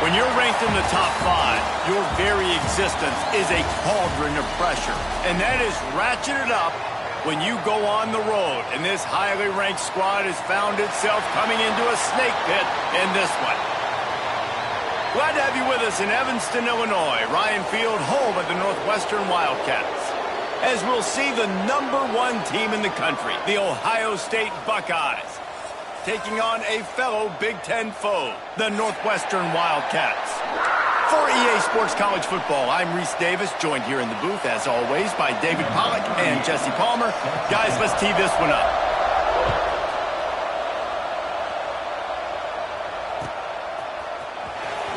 When you're ranked in the top 5, your very existence is a cauldron of pressure. And that is ratcheted up when you go on the road. And this highly ranked squad has found itself coming into a snake pit in this one. Glad to have you with us in Evanston, Illinois. Ryan Field, home of the Northwestern Wildcats. As we'll see the #1 team in the country, the Ohio State Buckeyes, taking on a fellow Big Ten foe, the Northwestern Wildcats. For EA Sports College Football, I'm Reese Davis, joined here in the booth, as always, by David Pollack and Jesse Palmer. Guys, let's tee this one up.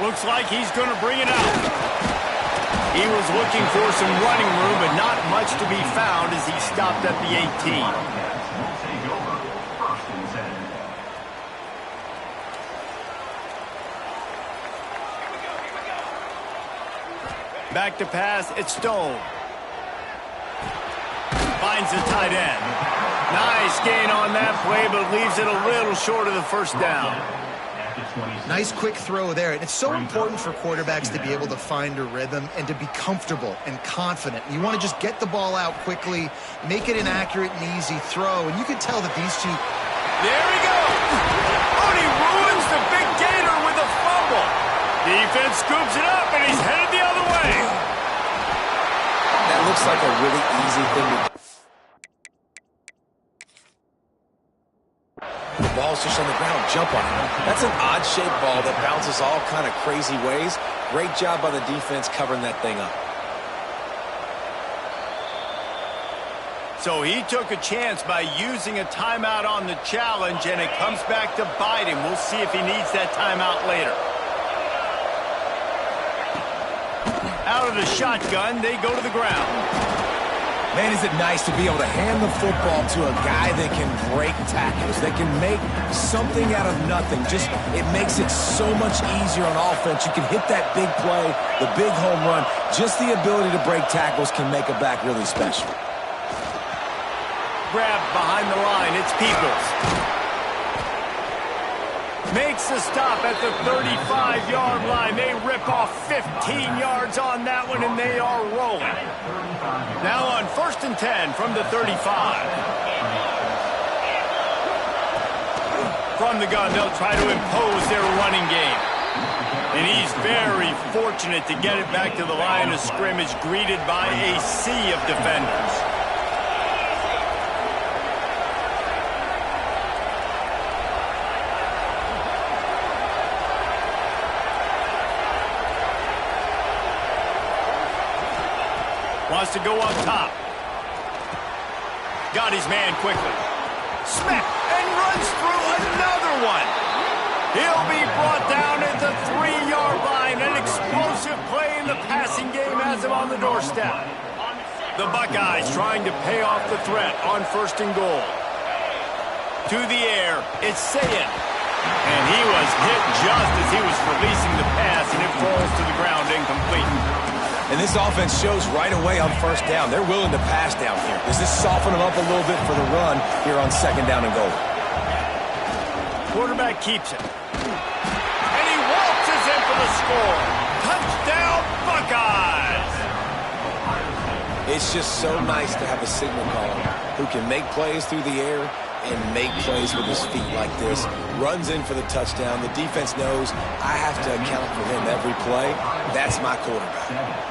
Looks like he's going to bring it out. He was looking for some running room, but not much to be found as he stopped at the 18. Back to pass, it's Stone. Finds the tight end. Nice gain on that play, but leaves it a little short of the first down. Nice quick throw there. And it's so important for quarterbacks to be able to find a rhythm and to be comfortable and confident. You want to just get the ball out quickly, make it an accurate and easy throw. And you can tell that these two... There he goes! Oh, and he ruins the big gainer with a fumble. Defense scoops it up, and he's headed the other way. That looks like a really easy thing to do. The ball's just on the ground. Jump on it. That's an odd-shaped ball that bounces all kind of crazy ways. Great job by the defense covering that thing up. So he took a chance by using a timeout on the challenge, and it comes back to bite him. We'll see if he needs that timeout later. Out of the shotgun, they go to the ground. Man, is it nice to be able to hand the football to a guy that can break tackles, that can make something out of nothing. Just, it makes it so much easier on offense. You can hit that big play, the big home run. Just the ability to break tackles can make a back really special. Grab behind the line, it's Peoples. Makes the stop at the 35-yard line. They rip off 15 yards on that one, and they are rolling. Now on 1st and 10 from the 35. From the gun, they'll try to impose their running game. And he's very fortunate to get it back to the line of scrimmage, greeted by a sea of defenders. Wants to go up top. Got his man quickly. Smack, and runs through another one. He'll be brought down at the 3-yard line. An explosive play in the passing game has him on the doorstep. The Buckeyes trying to pay off the threat on 1st and goal. To the air, it's Ncaa. And he was hit just as he was releasing the pass, and it falls to the ground incomplete. And this offense shows right away on 1st down. They're willing to pass down here. Does this soften them up a little bit for the run here on 2nd down and goal? Quarterback keeps it. And he waltzes in for the score. Touchdown, Buckeyes! It's just so nice to have a signal caller who can make plays through the air and make plays with his feet like this. Runs in for the touchdown. The defense knows I have to account for him every play. That's my quarterback.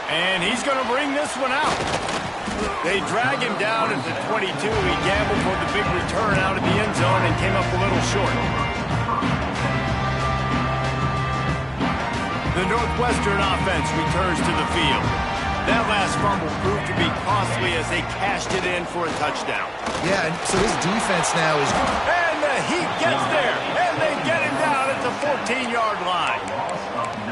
And he's going to bring this one out. They drag him down at the 22. He gambled for the big return out of the end zone and came up a little short. The Northwestern offense returns to the field. That last fumble proved to be costly as they cashed it in for a touchdown. Yeah, and so his defense now is... And the Heat gets there, and they get him down at the 14-yard line.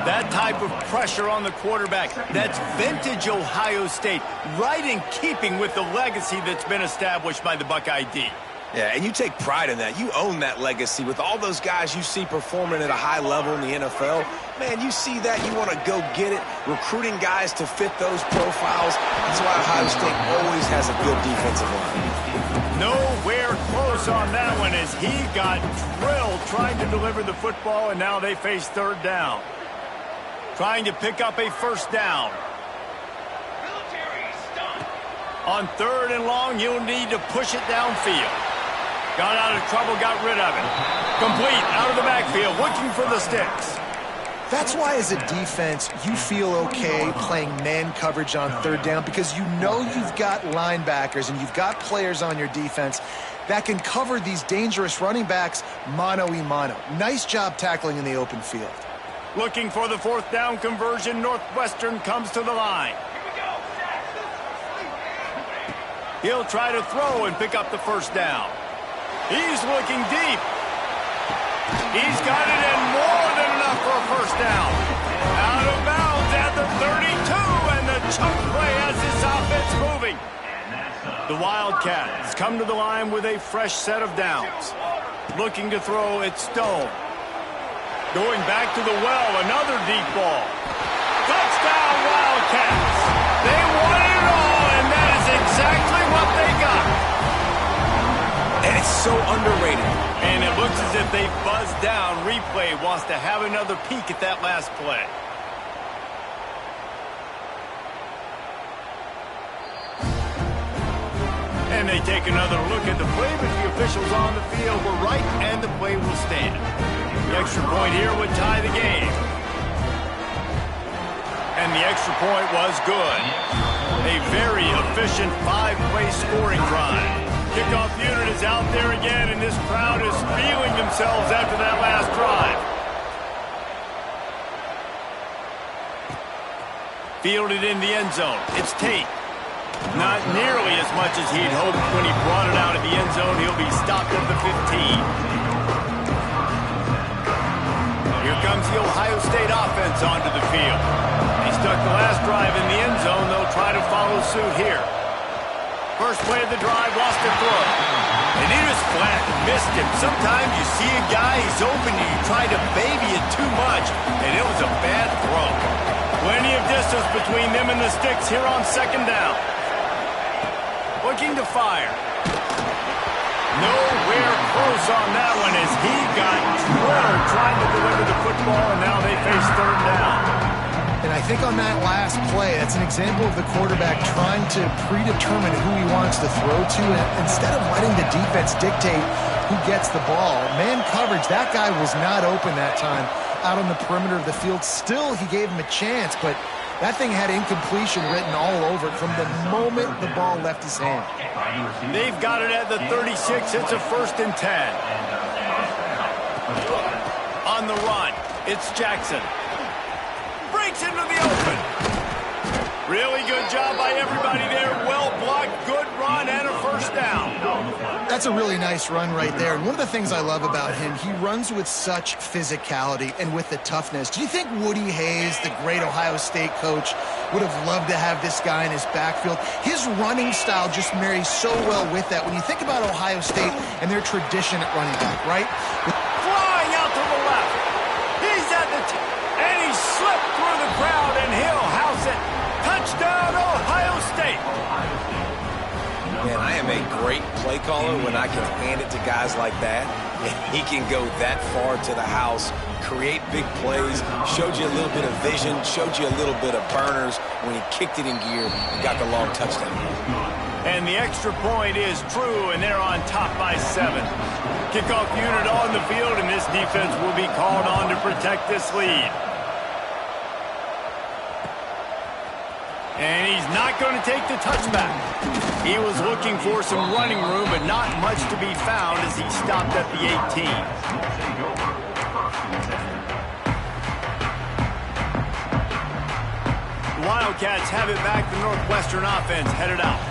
That type of pressure on the quarterback, that's vintage Ohio State, right in keeping with the legacy that's been established by the Buckeye D. Yeah, and you take pride in that. You own that legacy with all those guys you see performing at a high level in the NFL. Man, you see that, you want to go get it, recruiting guys to fit those profiles. That's why Ohio State always has a good defensive line. Nowhere close close on that one as he got drilled trying to deliver the football, and now they face third down. Trying to pick up a first down. On third and long, you'll need to push it downfield. Got out of trouble, got rid of it. Complete, out of the backfield, looking for the sticks. That's why as a defense, you feel okay playing man coverage on third down because you know you've got linebackers and you've got players on your defense that can cover these dangerous running backs mano-a-mano. Nice job tackling in the open field. Looking for the fourth down conversion. Northwestern comes to the line. He'll try to throw and pick up the first down. He's looking deep. He's got it in more than enough for a first down. Out of bounds at the 32, and the chunk play has this offense moving. The Wildcats come to the line with a fresh set of downs. Looking to throw at Stone. Going back to the well, another deep ball. Touchdown, Wildcats. They won it all, and that is exactly what they got. And it's so underrated. And it looks as if they buzzed down. Replay wants to have another peek at that last play. And they take another look at the play, but the officials on the field were right, and the play will stand. The extra point here would tie the game. And the extra point was good. A very efficient 5-play scoring drive. Kickoff unit is out there again, and this crowd is feeling themselves after that last drive. Fielded in the end zone. It's Tate. Not nearly as much as he'd hoped when he brought it out of the end zone. He'll be stopped at the 15. Here comes the Ohio State offense onto the field. They stuck the last drive in the end zone. They'll try to follow suit here. First play of the drive, lost a throw. And he was flat and missed him. Sometimes you see a guy, he's open, and you try to baby it too much, and it was a bad throw. Plenty of distance between them and the sticks here on second down. Looking to fire. Nowhere close on that one as he got drilled trying to deliver the football, and now they face third down. And I think on that last play, that's an example of the quarterback trying to predetermine who he wants to throw to. And instead of letting the defense dictate who gets the ball, man coverage, that guy was not open that time out on the perimeter of the field. Still, he gave him a chance, but that thing had incompletion written all over it from the moment the ball left his hand. They've got it at the 36. It's a 1st and 10. On the run, it's Jackson. Breaks into the open. Really good job by everybody there. Well blocked, good run, and a first down. That's a really nice run right there. And one of the things I love about him, he runs with such physicality and with the toughness. Do you think Woody Hayes, the great Ohio State coach, would have loved to have this guy in his backfield? His running style just marries so well with that. When you think about Ohio State and their tradition at running back, right? Flying out to the left. He's at the and he slipped through the crowd, and he'll house it. Touchdown, Ohio State. Man, I am a great play caller when I can hand it to guys like that. And he can go that far to the house, create big plays, showed you a little bit of vision, showed you a little bit of burners when he kicked it in gear and got the long touchdown. And the extra point is true, and they're on top by 7. Kickoff unit on the field, and this defense will be called on to protect this lead. And he's not going to take the touchback. He was looking for some running room, but not much to be found as he stopped at the 18. The Wildcats have it back. The Northwestern offense headed out.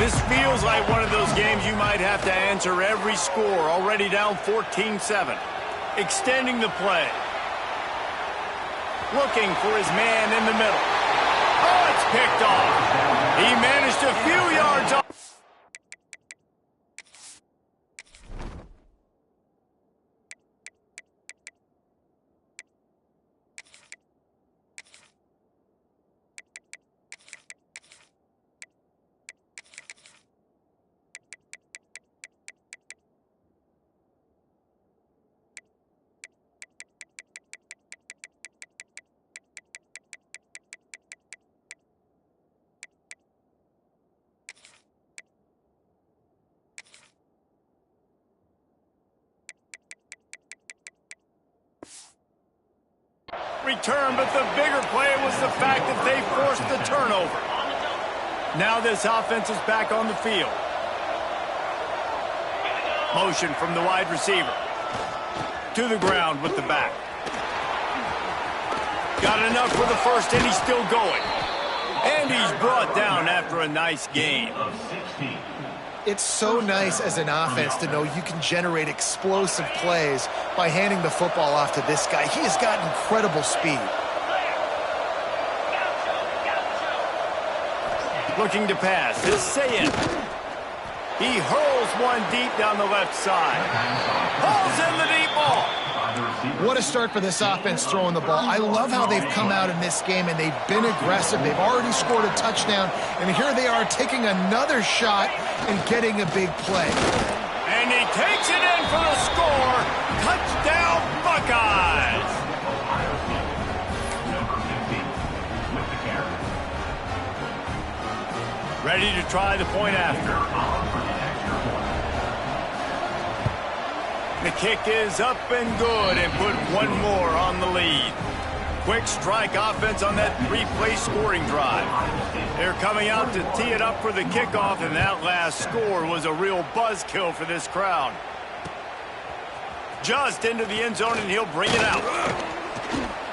This feels like one of those games you might have to answer every score. Already down 14-7. Extending the play. Looking for his man in the middle. Oh, it's picked off. He managed a few yards off. return, but the bigger play was the fact that they forced the turnover. Now this offense is back on the field. Motion from the wide receiver. To the ground with the back. Got enough for the first, and he's still going. And he's brought down after a nice gain. It's so nice as an offense to know you can generate explosive plays by handing the football off to this guy. He has got incredible speed. Looking to pass. Ncaa. He hurls one deep down the left side. Pulls in the deep ball. What a start for this offense throwing the ball. I love how they've come out in this game, and they've been aggressive. They've already scored a touchdown, and here they are taking another shot and getting a big play. And he takes it in for the score. Touchdown, Buckeyes. Ready to try the point after. The kick is up and good, and put one more on the lead. Quick strike offense on that three-play scoring drive. They're coming out to tee it up for the kickoff, and that last score was a real buzzkill for this crowd. Just into the end zone, and he'll bring it out.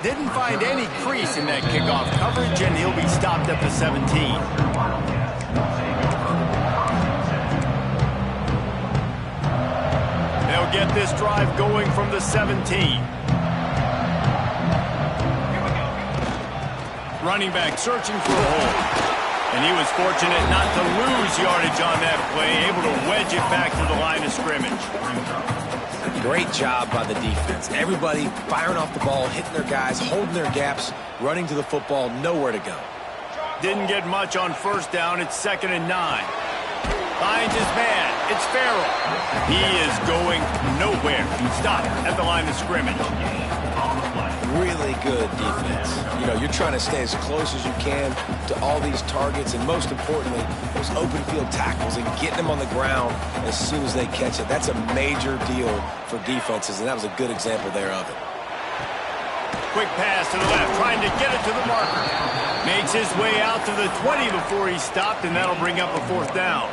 Didn't find any crease in that kickoff coverage, and he'll be stopped at the 17. They'll get this drive going from the 17. Running back searching for a hole. And he was fortunate not to lose yardage on that play, able to wedge it back to the line of scrimmage. Great job by the defense. Everybody firing off the ball, hitting their guys, holding their gaps, running to the football, nowhere to go. Didn't get much on first down. It's 2nd and 9. Finds his man. It's Farrell. He is going nowhere. Stopped at the line of scrimmage. Really good defense. You know, you're trying to stay as close as you can to all these targets, and most importantly, those open field tackles and getting them on the ground as soon as they catch it. That's a major deal for defenses, and that was a good example there of it. Quick pass to the left, trying to get it to the marker. Makes his way out to the 20 before he's stopped, and that'll bring up a 4th down.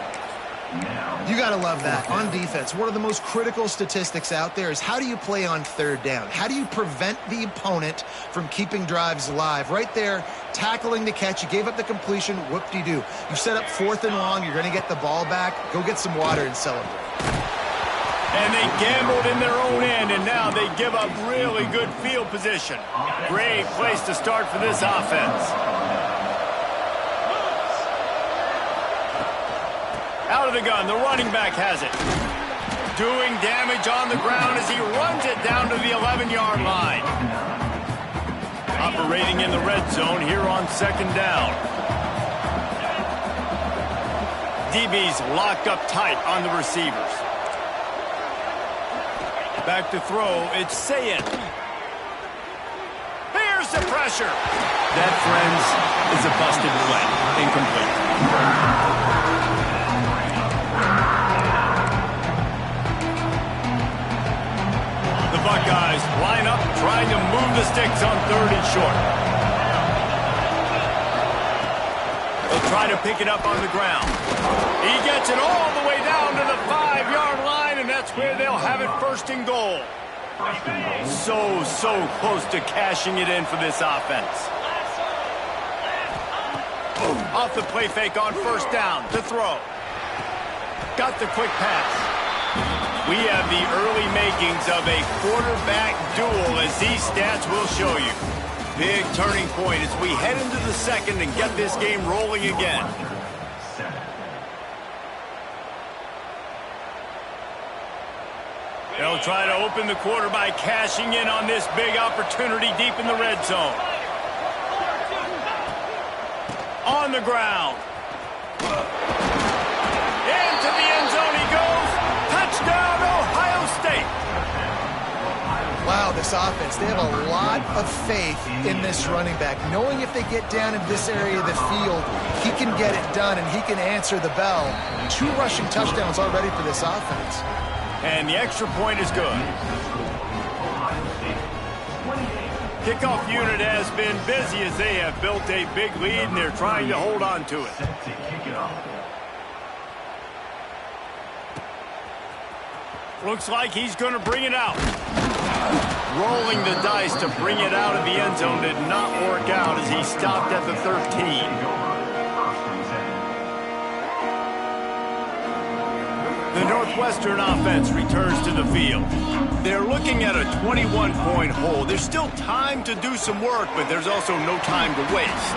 You got to love that. On defense, one of the most critical statistics out there is how do you play on 3rd down? How do you prevent the opponent from keeping drives alive? Right there, tackling the catch. You gave up the completion. Whoop-de-doo. You set up 4th and long. You're going to get the ball back. Go get some water and celebrate. And they gambled in their own end, and now they give up really good field position. Great place to start for this offense. Out of the gun, the running back has it. Doing damage on the ground as he runs it down to the 11-yard line. Operating in the red zone here on 2nd down. DB's locked up tight on the receivers. Back to throw, it's Ncaa. Here's the pressure. That, friends, is a busted play. Incomplete. The Buckeyes line up, trying to move the sticks on 3rd and short. They'll try to pick it up on the ground. He gets it all the way down to the 5-yard line, and that's where they'll have it 1st and goal. So close to cashing it in for this offense. Off the play fake on 1st down to throw. Got the quick pass. We have the early makings of a quarterback duel, as these stats will show you. Big turning point as we head into the 2nd and get this game rolling again. They'll try to open the quarter by cashing in on this big opportunity deep in the red zone. On the ground. Into the end zone he goes. Touchdown, Ohio State. Wow, this offense, they have a lot of faith in this running back. Knowing if they get down in this area of the field, he can get it done and he can answer the bell. 2 rushing touchdowns already for this offense. And the extra point is good. Kickoff unit has been busy as they have built a big lead, and they're trying to hold on to it. Looks like he's going to bring it out. Rolling the dice to bring it out of the end zone did not work out as he stopped at the 13. The Northwestern offense returns to the field. They're looking at a 21-point hole. There's still time to do some work, but there's also no time to waste.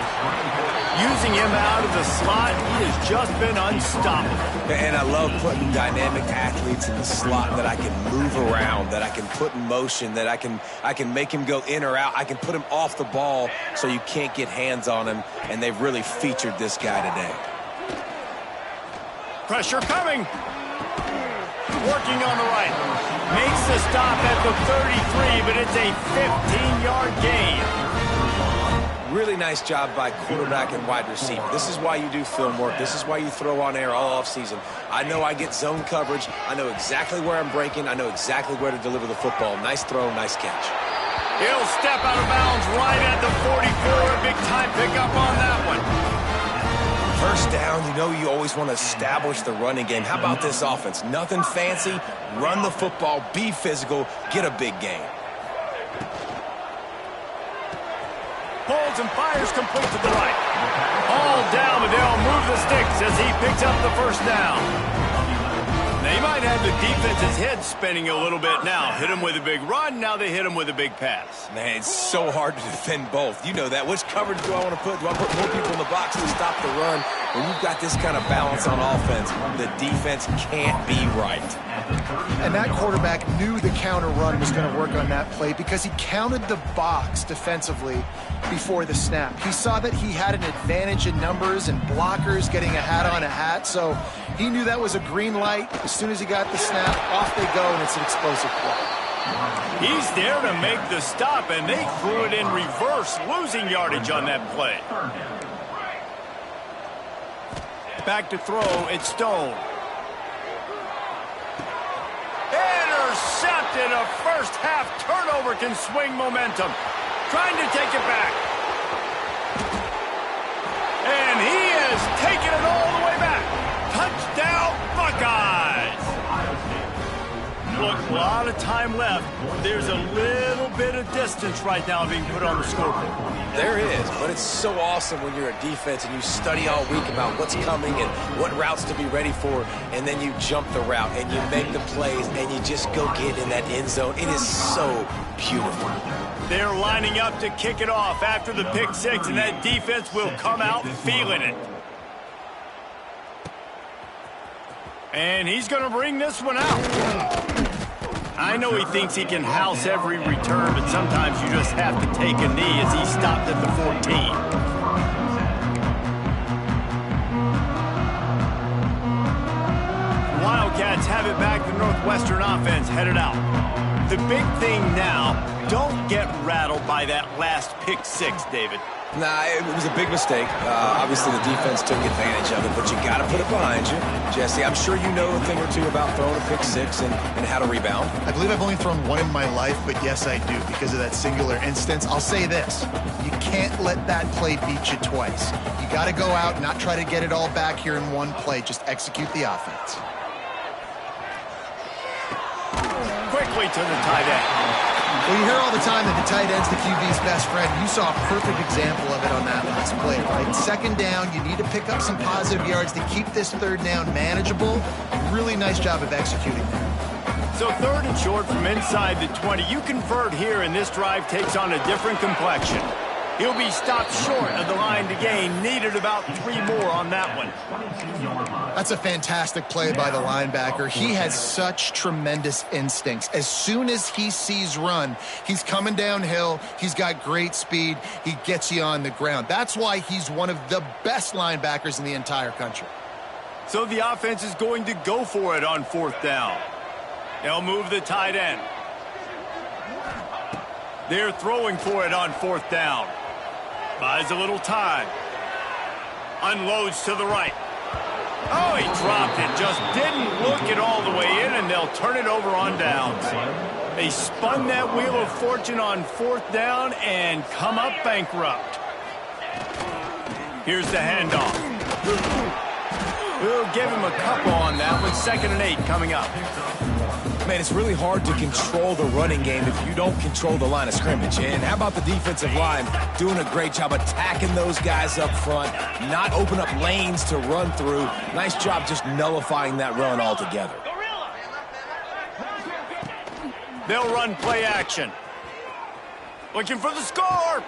Using him out of the slot, he has just been unstoppable. And I love putting dynamic athletes in the slot that I can move around, that I can put in motion, that I can make him go in or out. I can put him off the ball so you can't get hands on him, and they've really featured this guy today. Pressure coming. Working on the right. Makes the stop at the 33, but it's a 15-yard gain. Really nice job by quarterback and wide receiver. This is why you do film work. This is why you throw on air all offseason. I know I get zone coverage. I know exactly where I'm breaking. I know exactly where to deliver the football. Nice throw, nice catch. He'll step out of bounds right at the 44. A big-time pickup on that one. First down, you know you always want to establish the running game. How about this offense? Nothing fancy. Run the football, be physical, get a big gain. Pulls and fires complete to the right. All down, but they'll move the sticks as he picks up the first down. They might have the defense's head spinning a little bit now. Hit him with a big run, now they hit him with a big pass. Man, it's so hard to defend both. You know that. Which coverage do I want to put? Do I put more people in the box to stop the run? When you've got this kind of balance on offense, the defense can't be right. And that quarterback knew the counter run was going to work on that play because he counted the box defensively before the snap. He saw that he had an advantage in numbers and blockers getting a hat on a hat, so he knew that was a green light. As soon as he got the snap, off they go, and it's an explosive play. He's there to make the stop, and they threw it in reverse, losing yardage on that play. Back to throw, it's Stone. Intercepted. A first half turnover can swing momentum. Trying to take it back. And he has taken it all the way back. Touchdown, Buckeyes. Look, a lot of time left. There's a little bit of distance right now being put on the scoreboard. There is, but it's so awesome when you're a defense and you study all week about what's coming and what routes to be ready for, and then you jump the route and you make the plays and you just go get in that end zone. It is so beautiful. They're lining up to kick it off after the pick six, and that defense will come out feeling it. And he's going to bring this one out. I know he thinks he can house every return, but sometimes you just have to take a knee as he stopped at the 14. Wildcats have it back. The Northwestern offense headed out. The big thing now, don't get rattled by that last pick six, David. Nah, it was a big mistake. Obviously, the defense took advantage of it, but you got to put it behind you. Jesse, I'm sure you know a thing or two about throwing a pick six and how to rebound. I believe I've only thrown one in my life, but yes, I do because of that singular instance. I'll say this. You can't let that play beat you twice. You got to go out and not try to get it all back here in one play. Just execute the offense. Quickly to the tight end. Well, you hear all the time that the tight end's the QB's best friend. You saw a perfect example of it on that last play, right? Second down, you need to pick up some positive yards to keep this third down manageable. Really nice job of executing that. So third and short from inside the 20. You convert here, and this drive takes on a different complexion. He'll be stopped short of the line to gain. Needed about 3 more on that one. That's a fantastic play by the linebacker. He has such tremendous instincts. As soon as he sees run, he's coming downhill. He's got great speed. He gets you on the ground. That's why he's one of the best linebackers in the entire country. So the offense is going to go for it on fourth down. They'll move the tight end. They're throwing for it on fourth down. Buys a little time. Unloads to the right. Oh, he dropped it. Just didn't look it all the way in, and they'll turn it over on downs. They spun that wheel of fortune on 4th down and come up bankrupt. Here's the handoff. We'll give him a couple on that with 2nd and 8 coming up. Man, it's really hard to control the running game if you don't control the line of scrimmage. And how about the defensive line doing a great job attacking those guys up front, not open up lanes to run through. Nice job just nullifying that run altogether. They'll run play action. Looking for the score.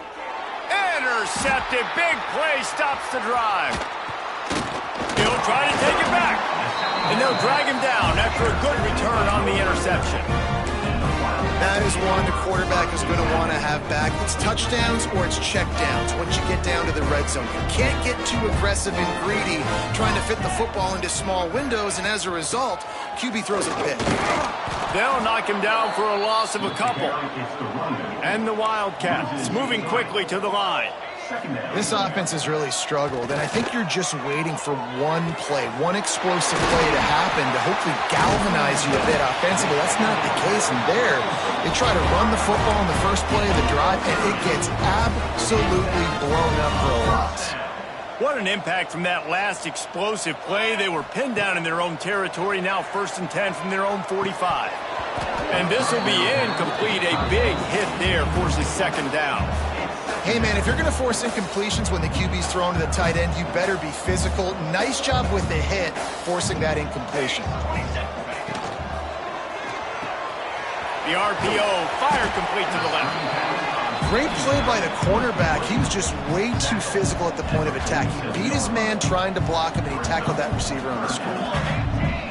Intercepted. Big play stops the drive. He'll try to take it back. And they'll drag him down after a good return on the interception. That is one the quarterback is going to want to have back. It's touchdowns or it's checkdowns once you get down to the red zone. You can't get too aggressive and greedy trying to fit the football into small windows, and as a result, QB throws a pick. They'll knock him down for a loss of a couple. And the Wildcats moving quickly to the line. This offense has really struggled, and I think you're just waiting for one play, one explosive play to happen to hopefully galvanize you a bit offensively. That's not the case, and there, they try to run the football in the first play of the drive, and it gets absolutely blown up for a loss. What an impact from that last explosive play. They were pinned down in their own territory, now 1st and 10 from their own 45. And this will be incomplete. A big hit there forces 2nd down. Hey, man, if you're going to force incompletions when the QB's thrown to the tight end, you better be physical. Nice job with the hit, forcing that incompletion. The RPO fired complete to the left. Great play by the cornerback. He was just way too physical at the point of attack. He beat his man trying to block him, and he tackled that receiver on the screen.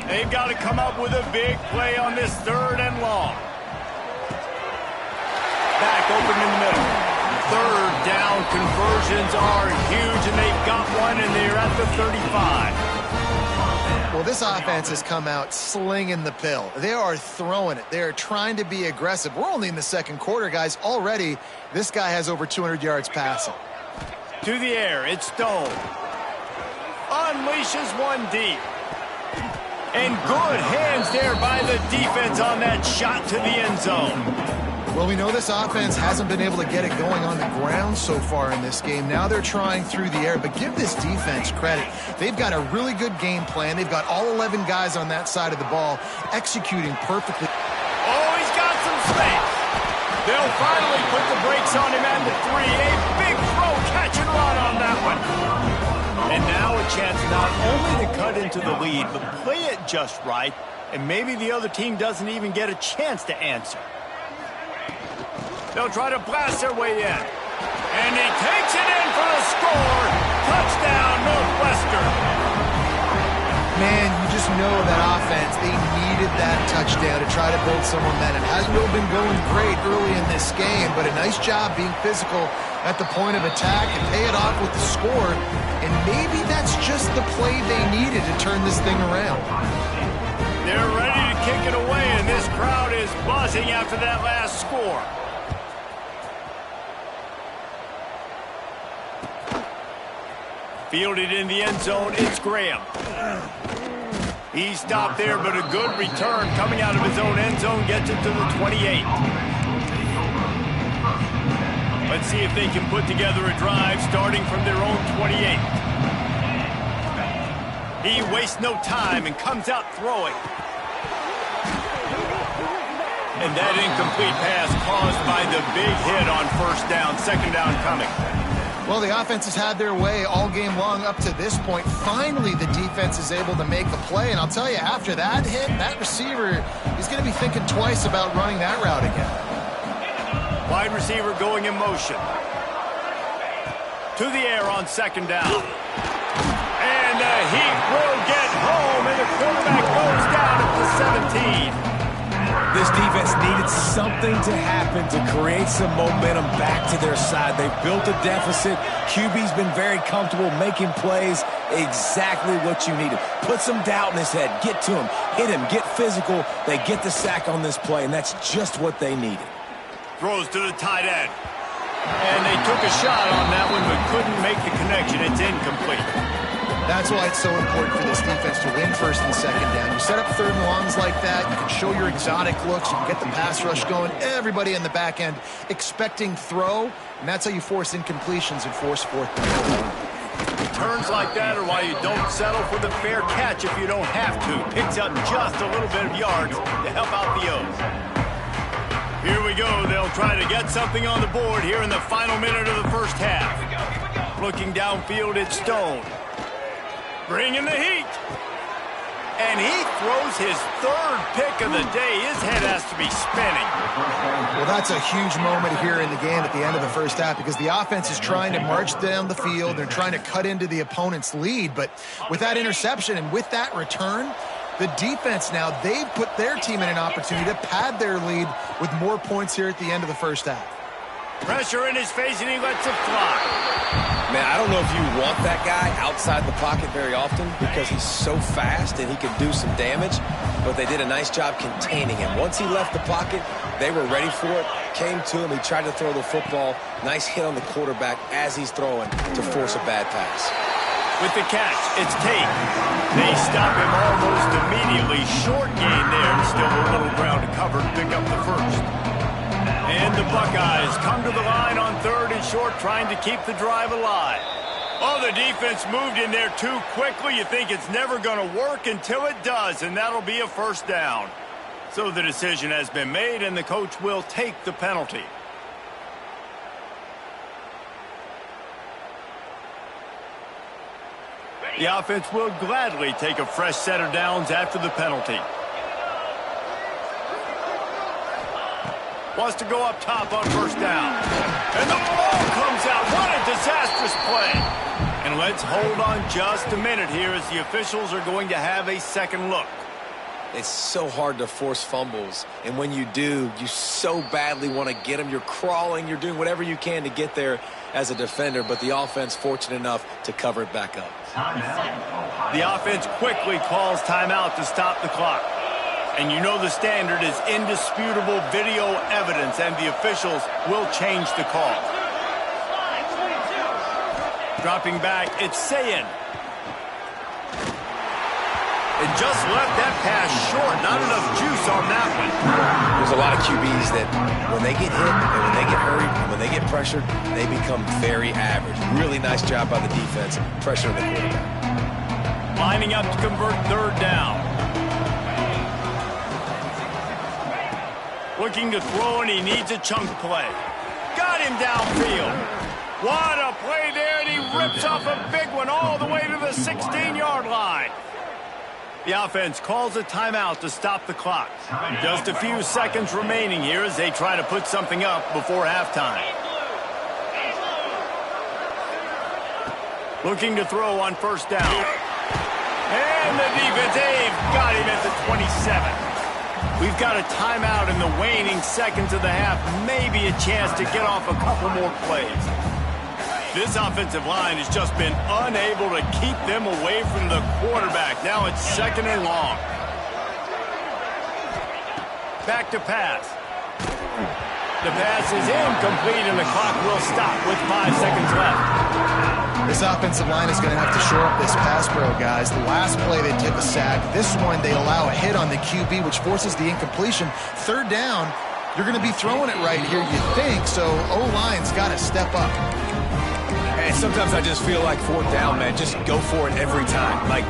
They've got to come up with a big play on this 3rd and long. Back open in the middle. 3rd down conversions are huge, and they've got one, and they're at the 35. Well, this offense has come out slinging the pill. They are throwing it. They are trying to be aggressive. We're only in the 2nd quarter, guys. Already, this guy has over 200 yards passing. To the air, it's Stone. Unleashes one deep. And good hands there by the defense on that shot to the end zone. Well, we know this offense hasn't been able to get it going on the ground so far in this game. Now they're trying through the air, but give this defense credit. They've got a really good game plan. They've got all 11 guys on that side of the ball executing perfectly. Oh, he's got some space. They'll finally put the brakes on him at the 3. A big throw, catch and run on that one. And now a chance not only to cut into the lead, but play it just right, and maybe the other team doesn't even get a chance to answer. They'll try to blast their way in. And he takes it in for a score. Touchdown, Northwestern. Man, you just know that offense, they needed that touchdown to try to build some momentum. Hasn't really been going great early in this game, but a nice job being physical at the point of attack and pay it off with the score. And maybe that's just the play they needed to turn this thing around. They're ready to kick it away, and this crowd is buzzing after that last score. Fielded in the end zone, it's Graham. He stopped there, but a good return coming out of his own end zone gets it to the 28. Let's see if they can put together a drive starting from their own 28. He wastes no time and comes out throwing. And that incomplete pass caused by the big hit on 1st down, 2nd down coming. Well, the offense has had their way all game long up to this point. Finally, the defense is able to make a play. And I'll tell you, after that hit, that receiver, he's going to be thinking twice about running that route again. Wide receiver going in motion. To the air on 2nd down. And the Heat will get home, and the quarterback goes down at the 17. This defense needed something to happen to create some momentum back to their side. They built a deficit. QB's been very comfortable making plays. Exactly what you needed. Put some doubt in his head. Get to him. Hit him. Get physical. They get the sack on this play, and that's just what they needed. Throws to the tight end. And they took a shot on that one, but couldn't make the connection. It's incomplete. That's why it's so important for this defense to win first and second down. You set up third and longs like that, you can show your exotic looks, you can get the pass rush going, everybody in the back end expecting throw, and that's how you force incompletions and force fourth down. Turns like that are why you don't settle for the fair catch if you don't have to. Picks up just a little bit of yards to help out the O's. Here we go. They'll try to get something on the board here in the final minute of the first half. Looking downfield, it's Stone. Bringing the heat. And he throws his third pick of the day. His head has to be spinning. Well, that's a huge moment here in the game at the end of the first half because the offense is trying to march down the field. They're trying to cut into the opponent's lead. But with that interception and with that return, the defense now, they've put their team in an opportunity to pad their lead with more points here at the end of the first half. Pressure in his face, and he lets it fly. Man, I don't know if you want that guy outside the pocket very often because he's so fast and he can do some damage, but they did a nice job containing him. Once he left the pocket, they were ready for it, came to him, he tried to throw the football. Nice hit on the quarterback as he's throwing to force a bad pass. With the catch, it's Tate. They stop him almost immediately. Short gain there, still a little ground to cover to pick up the first. And the Buckeyes come to the line on third and short, trying to keep the drive alive. Oh, the defense moved in there too quickly. You think it's never going to work until it does, and that'll be a first down. So the decision has been made, and the coach will take the penalty. The offense will gladly take a fresh set of downs after the penalty. Wants to go up top on first down. And the ball comes out. What a disastrous play. And let's hold on just a minute here as the officials are going to have a second look. It's so hard to force fumbles, and when you do, you so badly want to get them. You're crawling, you're doing whatever you can to get there as a defender, but the offense fortunate enough to cover it back up. The offense quickly calls timeout to stop the clock. And you know the standard is indisputable video evidence, and the officials will change the call. Dropping back, it's Ncaa. And just left that pass short. Not enough juice on that one. There's a lot of QBs that when they get hit and when they get hurried and when they get pressured, they become very average. Really nice job by the defense, pressuring the quarterback. Lining up to convert third down. Looking to throw, and he needs a chunk play. Got him downfield. What a play there, and he rips off a big one all the way to the 16-yard line. The offense calls a timeout to stop the clock. Just a few seconds remaining here as they try to put something up before halftime. Looking to throw on first down. And the defense, they've got him at the 27. We've got a timeout in the waning seconds of the half. Maybe a chance to get off a couple more plays. This offensive line has just been unable to keep them away from the quarterback. Now it's second and long. Back to pass. The pass is incomplete, and the clock will stop with 5 seconds left. This offensive line is going to have to shore up this pass pro, guys. The last play they took a sack. This one they allow a hit on the QB, which forces the incompletion. Third down, you're going to be throwing it right here, you think, so O-line's got to step up. And sometimes I just feel like fourth down, man, just go for it every time. Like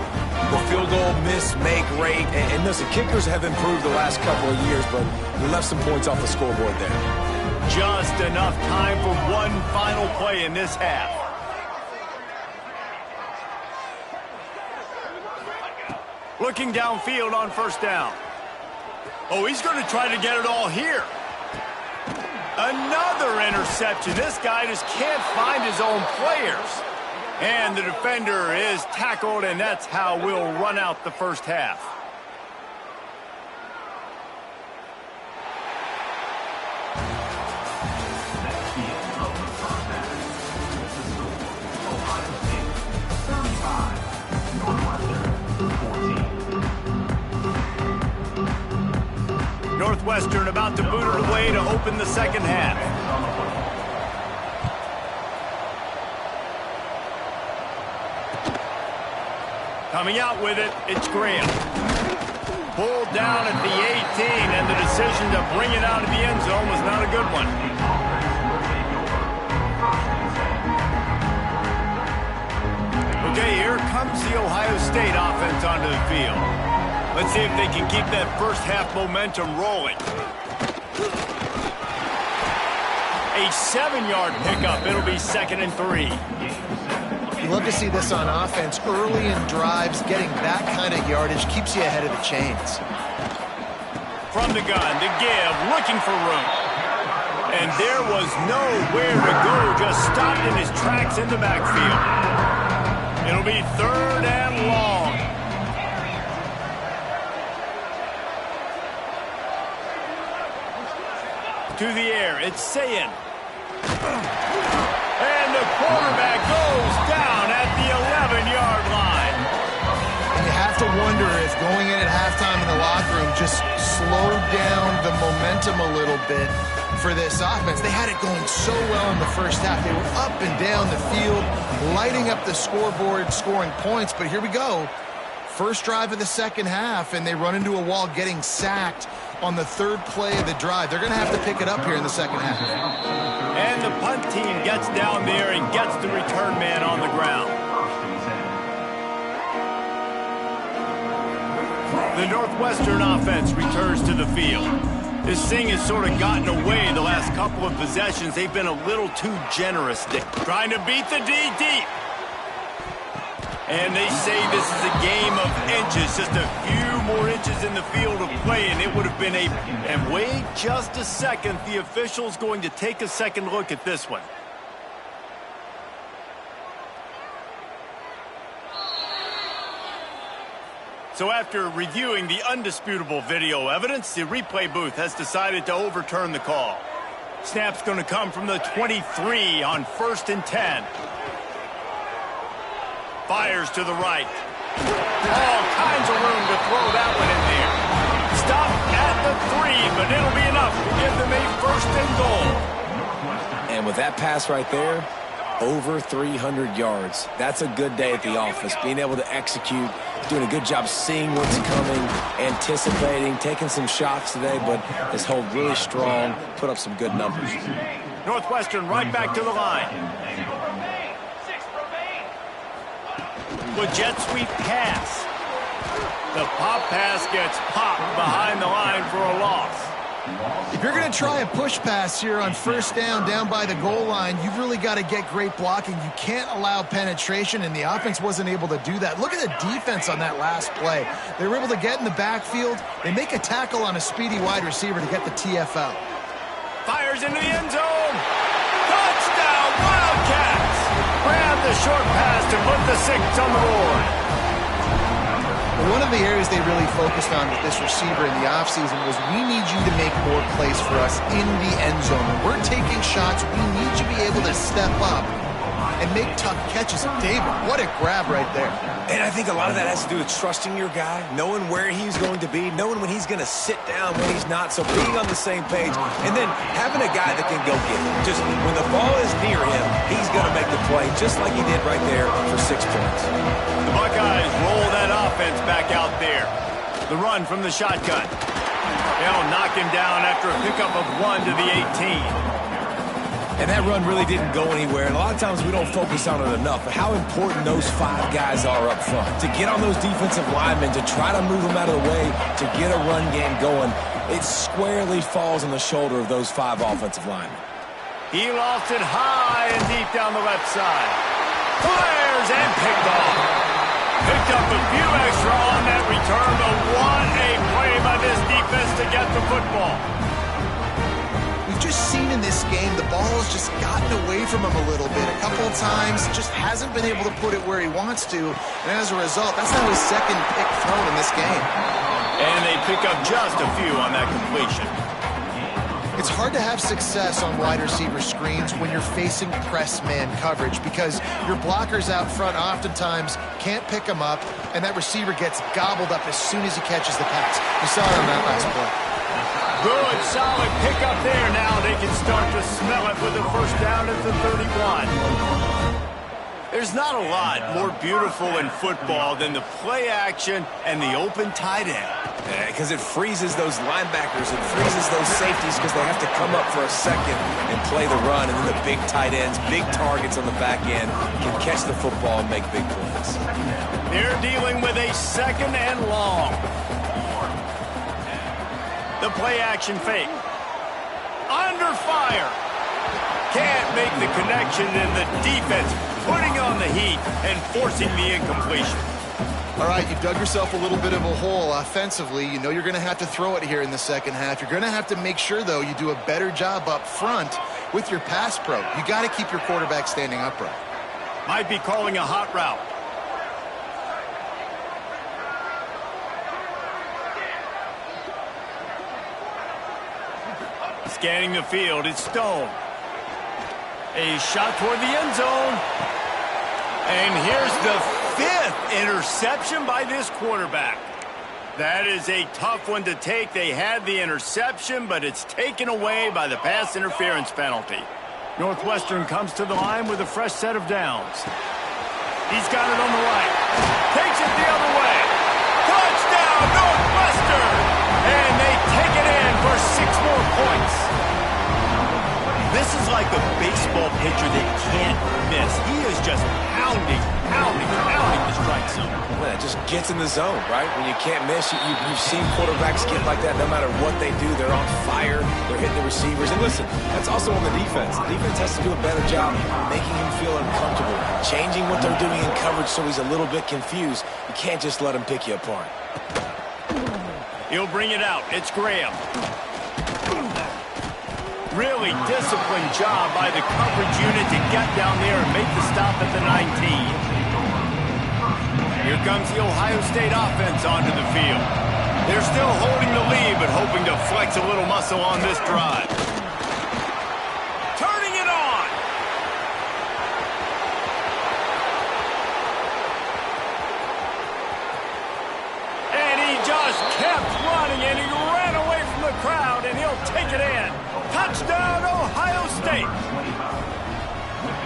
the field goal, miss, make, rate. And listen, kickers have improved the last couple of years, but we left some points off the scoreboard there. Just enough time for one final play in this half. Looking downfield on first down. Oh, he's going to try to get it all here. Another interception. This guy just can't find his own players. And the defender is tackled, and that's how we'll run out the first half. Northwestern about to boot it away to open the second half. Coming out with it, it's Graham. Pulled down at the 18, and the decision to bring it out of the end zone was not a good one. Okay, here comes the Ohio State offense onto the field. Let's see if they can keep that first half momentum rolling. A 7-yard pickup. It'll be 2nd and 3. You love to see this on offense. Early in drives, getting that kind of yardage keeps you ahead of the chains. From the gun, to give, looking for room. And there was nowhere to go, just stopped in his tracks in the backfield. It'll be 3rd and long. To the air, it's Ncaa. And the quarterback goes down at the 11-yard line. And you have to wonder if going in at halftime in the locker room just slowed down the momentum a little bit for this offense. They had it going so well in the first half. They were up and down the field, lighting up the scoreboard, scoring points. But here we go. First drive of the second half, and they run into a wall getting sacked on the 3rd play of the drive. They're going to have to pick it up here in the second half. And the punt team gets down there and gets the return man on the ground. The Northwestern offense returns to the field. This thing has sort of gotten away the last couple of possessions. They've been a little too generous. Trying to beat the D deep. And they say this is a game of inches, just a few more inches in the field of play, and it would have been And wait just a second, the official's going to take a second look at this one. So after reviewing the undisputable video evidence, the replay booth has decided to overturn the call. Snap's going to come from the 23 on 1st and 10. Fires to the right. All kinds of room to throw that one in there. Stop at the 3, but it'll be enough to give them a 1st and goal. And with that pass right there, over 300 yards. That's a good day at the office. Being able to execute, doing a good job seeing what's coming, anticipating, taking some shots today, but has held really strong, put up some good numbers. Northwestern right back to the line. With jet sweep pass. The pop pass gets popped behind the line for a loss. If you're going to try a push pass here on 1st down by the goal line, you've really got to get great blocking. You can't allow penetration, and the offense wasn't able to do that. Look at the defense on that last play. They were able to get in the backfield. They make a tackle on a speedy wide receiver to get the TFL. Fires into the end zone. Touchdown, Wildcats! Grab the short pass to put the 6 on the board. One of the areas they really focused on with this receiver in the offseason was we need you to make more plays for us in the end zone. When we're taking shots, we need you to be able to step up and make tough catches. David, what a grab right there. And I think a lot of that has to do with trusting your guy, knowing where he's going to be, knowing when he's going to sit down, when he's not, so being on the same page, and then having a guy that can go get it. Just when the ball is near him, he's going to make the play, just like he did right there for 6 points. The Buckeyes roll that offense back out there. The run from the shotgun. They'll knock him down after a pickup of 1 to the 18. And that run really didn't go anywhere. And a lot of times we don't focus on it enough, but how important those 5 guys are up front. To get on those defensive linemen, to try to move them out of the way, to get a run game going, it squarely falls on the shoulder of those 5 offensive linemen. He lost it high and deep down the left side. Fires and picked off. Picked up a few extra on that return, but what a play by this defense to get the football. We've just seen in this game the ball's just gotten away from him a little bit. A couple of times, just hasn't been able to put it where he wants to. And as a result, that's now his 2nd pick thrown in this game. And they pick up just a few on that completion. It's hard to have success on wide receiver screens when you're facing press man coverage because your blockers out front oftentimes can't pick them up, and that receiver gets gobbled up as soon as he catches the pass. We saw it on that last play. Good, solid pickup there. Now they can start to smell it with a 1st down at the 31. There's not a lot more beautiful in football than the play action and the open tight end. Because it freezes those linebackers, it freezes those safeties because they have to come up for a second and play the run, and then the big tight ends, big targets on the back end can catch the football and make big plays. They're dealing with a second and long. The play action fake. Under fire. Can't make the connection, and the defense putting on the heat and forcing the incompletion. All right, you dug yourself a little bit of a hole offensively. You know you're going to have to throw it here in the second half. You're going to have to make sure, though, you do a better job up front with your pass pro. You got to keep your quarterback standing upright. Might be calling a hot route. Scanning the field, it's Stone. A shot toward the end zone. And here's the 5th interception by this quarterback. That is a tough one to take. They had the interception, but it's taken away by the pass interference penalty. Northwestern comes to the line with a fresh set of downs. He's got it on the right. Takes it the other way. Touchdown, Northwestern! And they take it in for 6 more points. This is like a baseball pitcher that can't miss. He is just pounding the strike zone. Well, it just gets in the zone, right? When you can't miss, you've seen quarterbacks get like that no matter what they do. They're on fire. They're hitting the receivers. And listen, that's also on the defense. The defense has to do a better job making him feel uncomfortable, changing what they're doing in coverage so he's a little bit confused. You can't just let him pick you apart. He'll bring it out. It's Graham. Really disciplined job by the coverage unit to get down there and make the stop at the 19. Here comes the Ohio State offense onto the field. They're still holding the lead, but hoping to flex a little muscle on this drive. Turning it on. And he just kept running, and he ran away from the crowd, and he'll take it in. Touchdown, Ohio State.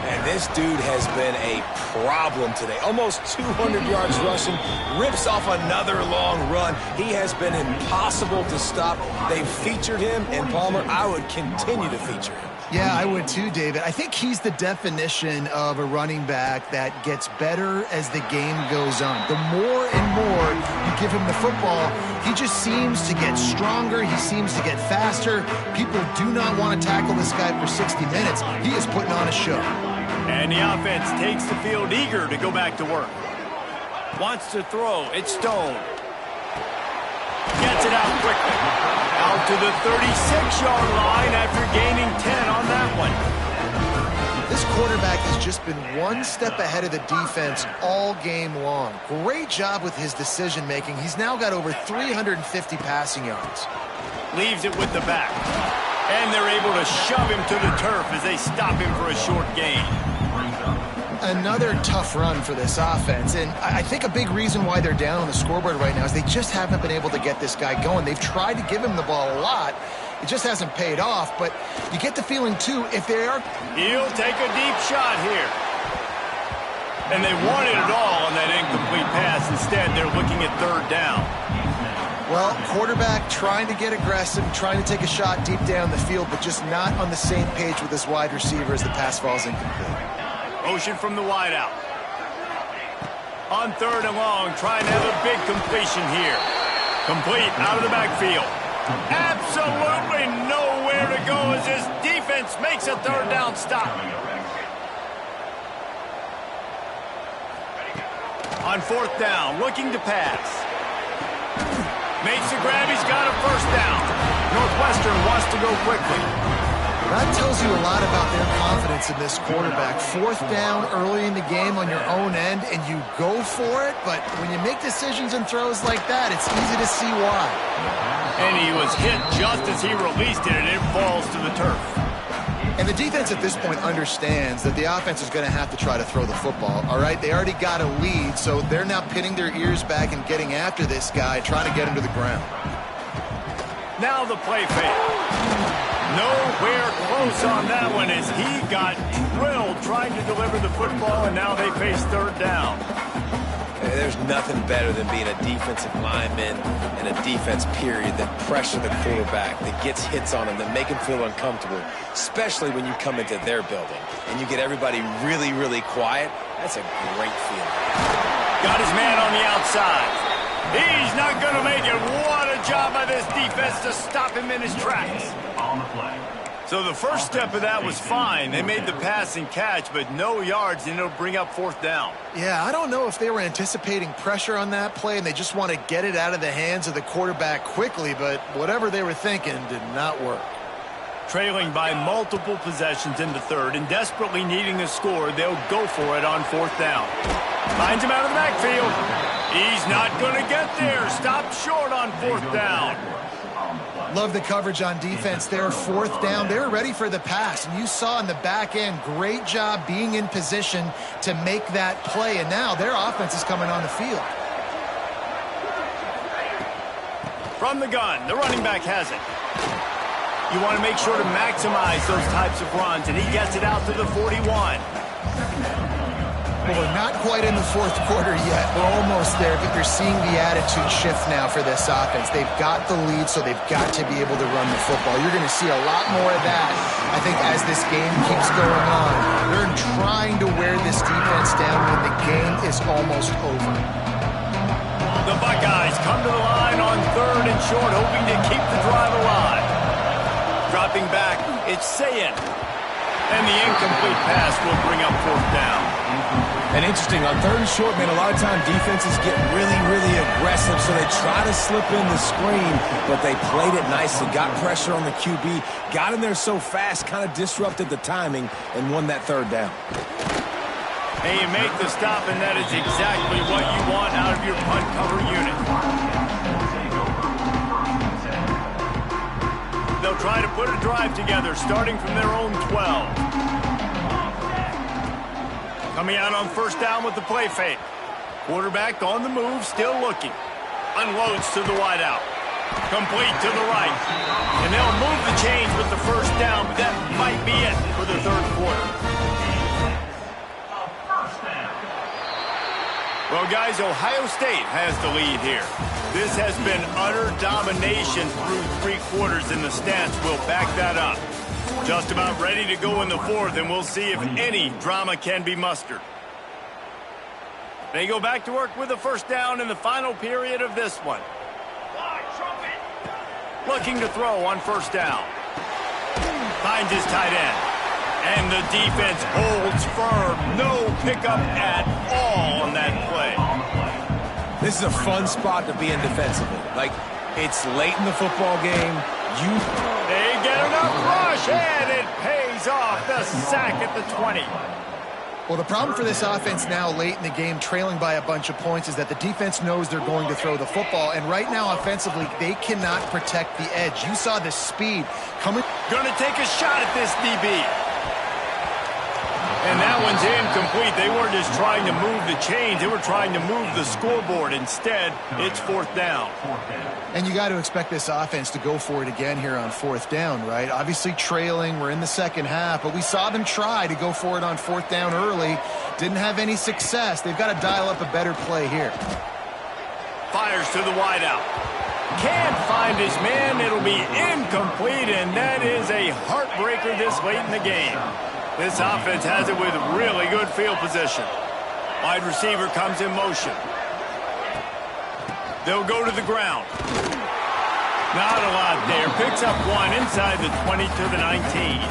And this dude has been a problem today. Almost 200 yards rushing, rips off another long run. He has been impossible to stop. They've featured him, and Palmer, I would continue to feature him. Yeah, I would too, David. I think he's the definition of a running back that gets better as the game goes on. The more and more you give him the football, he just seems to get stronger. He seems to get faster. People do not want to tackle this guy for 60 minutes. He is putting on a show. And the offense takes the field eager to go back to work. Wants to throw. It's Stone. Gets it out quickly. Out to the 36-yard line after gaining 10 on that one. This quarterback has just been one step ahead of the defense all game long. Great job with his decision-making. He's now got over 350 passing yards. Leaves it with the back. And they're able to shove him to the turf as they stop him for a short gain. Another tough run for this offense, and I think a big reason why they're down on the scoreboard right now is they just haven't been able to get this guy going. They've tried to give him the ball a lot. It just hasn't paid off, but you get the feeling, too, if they are... He'll take a deep shot here. And they wanted it all on that incomplete pass. Instead, they're looking at 3rd down. Well, quarterback trying to get aggressive, trying to take a shot deep down the field, but just not on the same page with his wide receiver as the pass falls incomplete. Motion from the wideout. On 3rd and long, trying to have a big completion here. Complete out of the backfield. Absolutely nowhere to go as his defense makes a 3rd down stop. On 4th down, looking to pass. Makes the grab, he's got a 1st down. Northwestern wants to go quickly. That tells you a lot about their confidence in this quarterback. 4th down early in the game on your own end, and you go for it, but when you make decisions and throws like that, it's easy to see why. And he was hit just as he released it, and it falls to the turf. And the defense at this point understands that the offense is going to have to try to throw the football, all right? They already got a lead, so they're now pinning their ears back and getting after this guy, trying to get him to the ground. Now the play fake. Nowhere close on that one as he got drilled field trying to deliver the football, and now they face third down. There's nothing better than being a defensive lineman and a defense period that pressure the quarterback, that gets hits on him, that make him feel uncomfortable, especially when you come into their building and you get everybody really, really quiet. That's a great feeling. Got his man on the outside. He's not going to make it. What a job by this defense to stop him in his tracks. On the play. So the first step of that was fine. They made the pass and catch, but no yards, and it'll bring up fourth down. Yeah, I don't know if they were anticipating pressure on that play and they just want to get it out of the hands of the quarterback quickly, but whatever they were thinking did not work. Trailing by multiple possessions in the third and desperately needing a score, they'll go for it on fourth down. Finds him out of the backfield. He's not going to get there. Stopped short on fourth down. Love the coverage on defense there. Fourth down. They're ready for the pass. And you saw in the back end, great job being in position to make that play. And now their offense is coming on the field. From the gun, the running back has it. You want to make sure to maximize those types of runs, and he gets it out to the 41. Well, we're not quite in the fourth quarter yet. We're almost there, but you're seeing the attitude shift now for this offense. They've got the lead, so they've got to be able to run the football. You're going to see a lot more of that, I think, as this game keeps going on. They're trying to wear this defense down when the game is almost over. The Buckeyes come to the line on third and short, hoping to keep the drive alive. Dropping back, it's Ncaa. And the incomplete pass will bring up fourth down. And interesting, on third and short, man, a lot of time defenses get really, really aggressive, so they try to slip in the screen, but they played it nicely, got pressure on the QB, got in there so fast, kind of disrupted the timing, and won that third down. And you make the stop, and that is exactly what you want out of your punt cover unit. They'll try to put a drive together, starting from their own 12. Coming out on first down with the play fake. Quarterback on the move, still looking. Unloads to the wideout. Complete to the right. And they'll move the chains with the first down, but that might be it for the third quarter. Well, guys, Ohio State has the lead here. This has been utter domination through three quarters, and the stats will back that up. Just about ready to go in the fourth, and we'll see if any drama can be mustered. They go back to work with the first down in the final period of this one. Looking to throw on first down. Finds his tight end. And the defense holds firm. No pickup at all on that play. This is a fun spot to be in defensively. Like, it's late in the football game. They get enough rush, and it pays off. The sack at the 20. Well, the problem for this offense now late in the game, trailing by a bunch of points, is that the defense knows they're going to throw the football. And right now, offensively, they cannot protect the edge. You saw the speed coming. Going to take a shot at this DB. And that one's incomplete. They weren't just trying to move the chains. They were trying to move the scoreboard. Instead, it's fourth down. And you got to expect this offense to go for it again here on fourth down, right? Obviously trailing. We're in the second half, but we saw them try to go for it on fourth down early. Didn't have any success. They've got to dial up a better play here. Fires to the wideout. Can't find his man. It'll be incomplete, and that is a heartbreaker this late in the game. This offense has it with really good field position. Wide receiver comes in motion. They'll go to the ground. Not a lot there. Picks up one inside the 20 to the 19.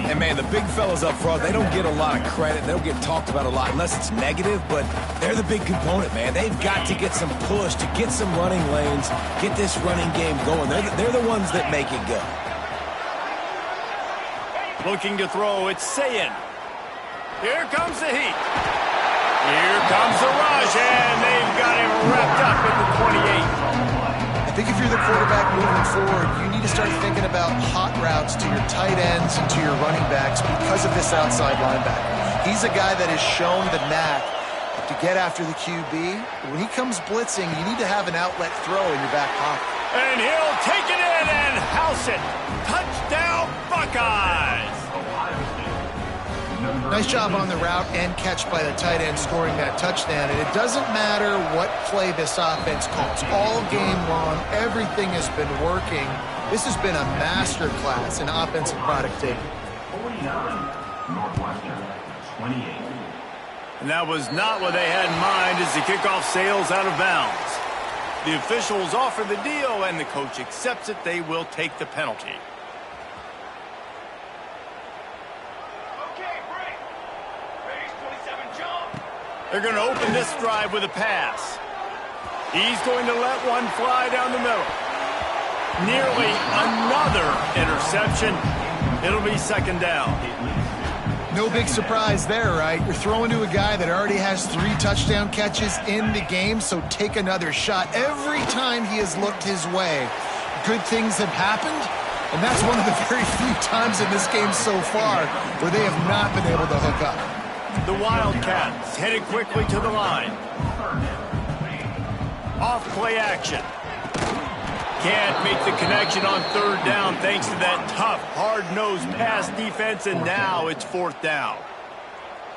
And, man, the big fellas up front, they don't get a lot of credit. They don't get talked about a lot unless it's negative, but they're the big component, man. They've got to get some push, to get some running lanes, get this running game going. They're the ones that make it go. Looking to throw, it's Ncaa. Here comes the heat. Here comes the rush, and they've got him wrapped up at the 28. I think if you're the quarterback moving forward, you need to start thinking about hot routes to your tight ends and to your running backs because of this outside linebacker. He's a guy that has shown the knack to get after the QB. When he comes blitzing, you need to have an outlet throw in your back pocket. And he'll take it in and house it. Touchdown, Buckeyes! Nice job on the route and catch by the tight end scoring that touchdown. And it doesn't matter what play this offense calls. All game long, everything has been working. This has been a master class in offensive productivity. 49, Northwestern, 28. And that was not what they had in mind as the kickoff sails out of bounds. The officials offer the deal, and the coach accepts it. They will take the penalty. They're going to open this drive with a pass. He's going to let one fly down the middle. Nearly another interception. It'll be second down. No big surprise there, right? You're throwing to a guy that already has 3 touchdown catches in the game, so take another shot. Every time he has looked his way, good things have happened, and that's one of the very few times in this game so far where they have not been able to hook up. The Wildcats headed quickly to the line. Off play action. Can't make the connection on third down thanks to that tough, hard-nosed pass defense, and now it's fourth down.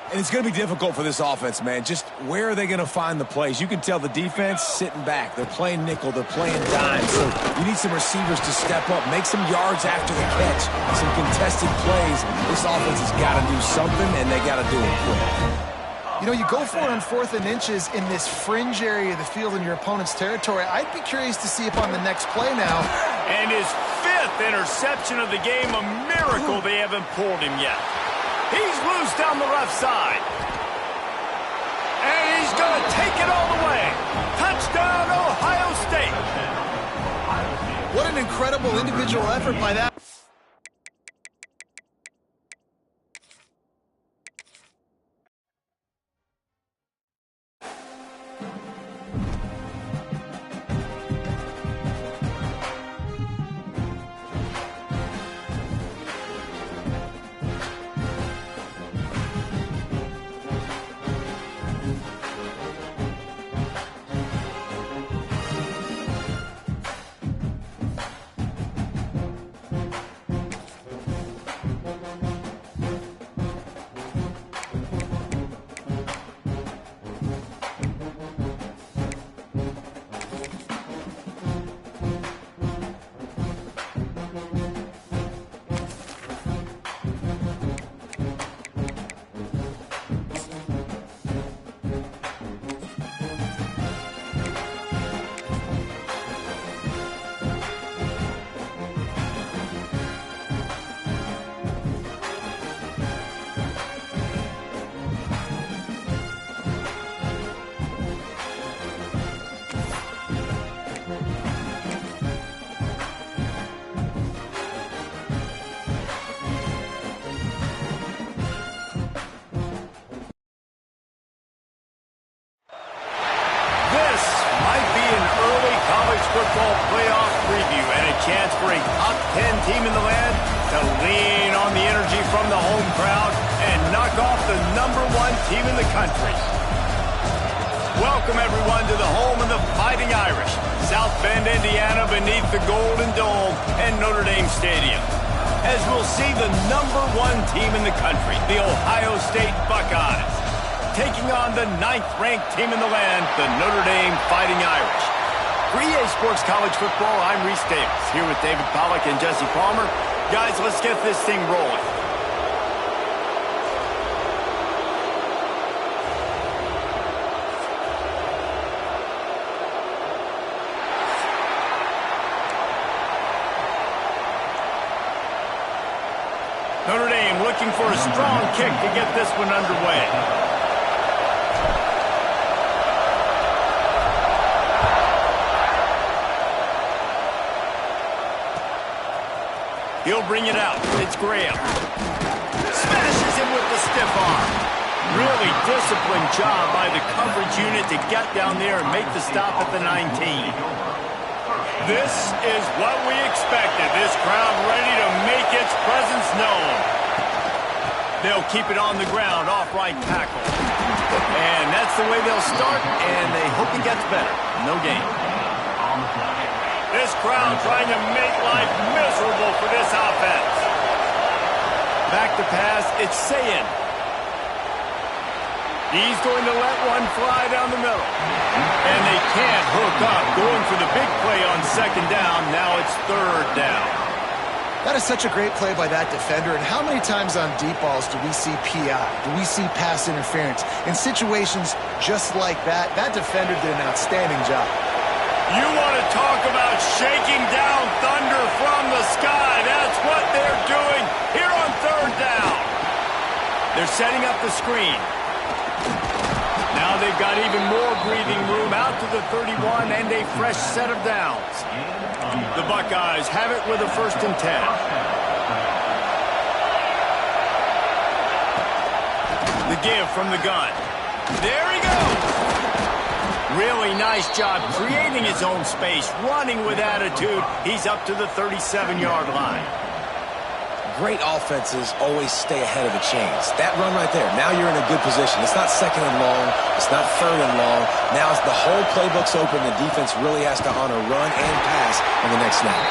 And it's going to be difficult for this offense, man. Just where are they going to find the plays? You can tell the defense sitting back. They're playing nickel. They're playing dime. So you need some receivers to step up, make some yards after the catch, some contested plays. This offense has got to do something, and they got to do it quick. You know, you go for it on 4th and inches in this fringe area of the field in your opponent's territory. I'd be curious to see if on the next play now. And his 5th interception of the game, a miracle they haven't pulled him yet. He's loose down the left side. And he's going to take it all the way. Touchdown, Ohio State. What an incredible individual effort by that. Football playoff preview and a chance for a top 10 team in the land to lean on the energy from the home crowd and knock off the #1 team in the country. Welcome, everyone, to the home of the Fighting Irish, South Bend, Indiana, beneath the Golden Dome and Notre Dame Stadium. As we'll see the #1 team in the country, the Ohio State Buckeyes, taking on the 9th-ranked team in the land, the Notre Dame Fighting Irish. For EA Sports College Football, I'm Reese Davis, here with David Pollack and Jesse Palmer. Guys, let's get this thing rolling. Notre Dame looking for a strong kick to get this one underway. He'll bring it out. It's Graham. Smashes him with the stiff arm. Really disciplined job by the coverage unit to get down there and make the stop at the 19. This is what we expected. This crowd ready to make its presence known. They'll keep it on the ground, off right tackle. And that's the way they'll start, and they hope it gets better. No gain. This crowd trying to make life miserable for this offense. Back to pass, it's Ncaa. He's going to let one fly down the middle. And they can't hook up. Going for the big play on second down. Now it's third down. That is such a great play by that defender. And how many times on deep balls do we see PI? Do we see pass interference? In situations just like that, that defender did an outstanding job. You want to talk about shaking down thunder from the sky. That's what they're doing here on third down. They're setting up the screen. Now they've got even more breathing room out to the 31 and a fresh set of downs. The Buckeyes have it with a 1st and 10. The give from the gun. There he goes. Really nice job creating his own space, running with attitude. He's up to the 37-yard line. Great offenses always stay ahead of the chains. That run right there, now you're in a good position. It's not second and long. It's not third and long. Now it's the whole playbook's open. The defense really has to honor run and pass on the next snap.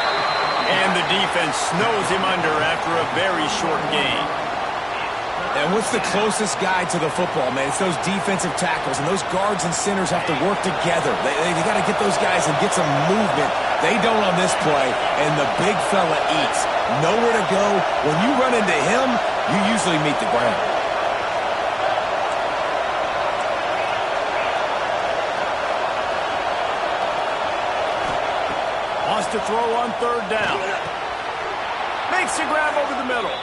And the defense snows him under after a very short game. And what's the closest guy to the football, man? It's those defensive tackles, and those guards and centers have to work together. They got to get those guys and get some movement. They don't on this play, and the big fella eats. Nowhere to go. When you run into him, you usually meet the ground. Wants to throw on third down. Makes a grab over the middle.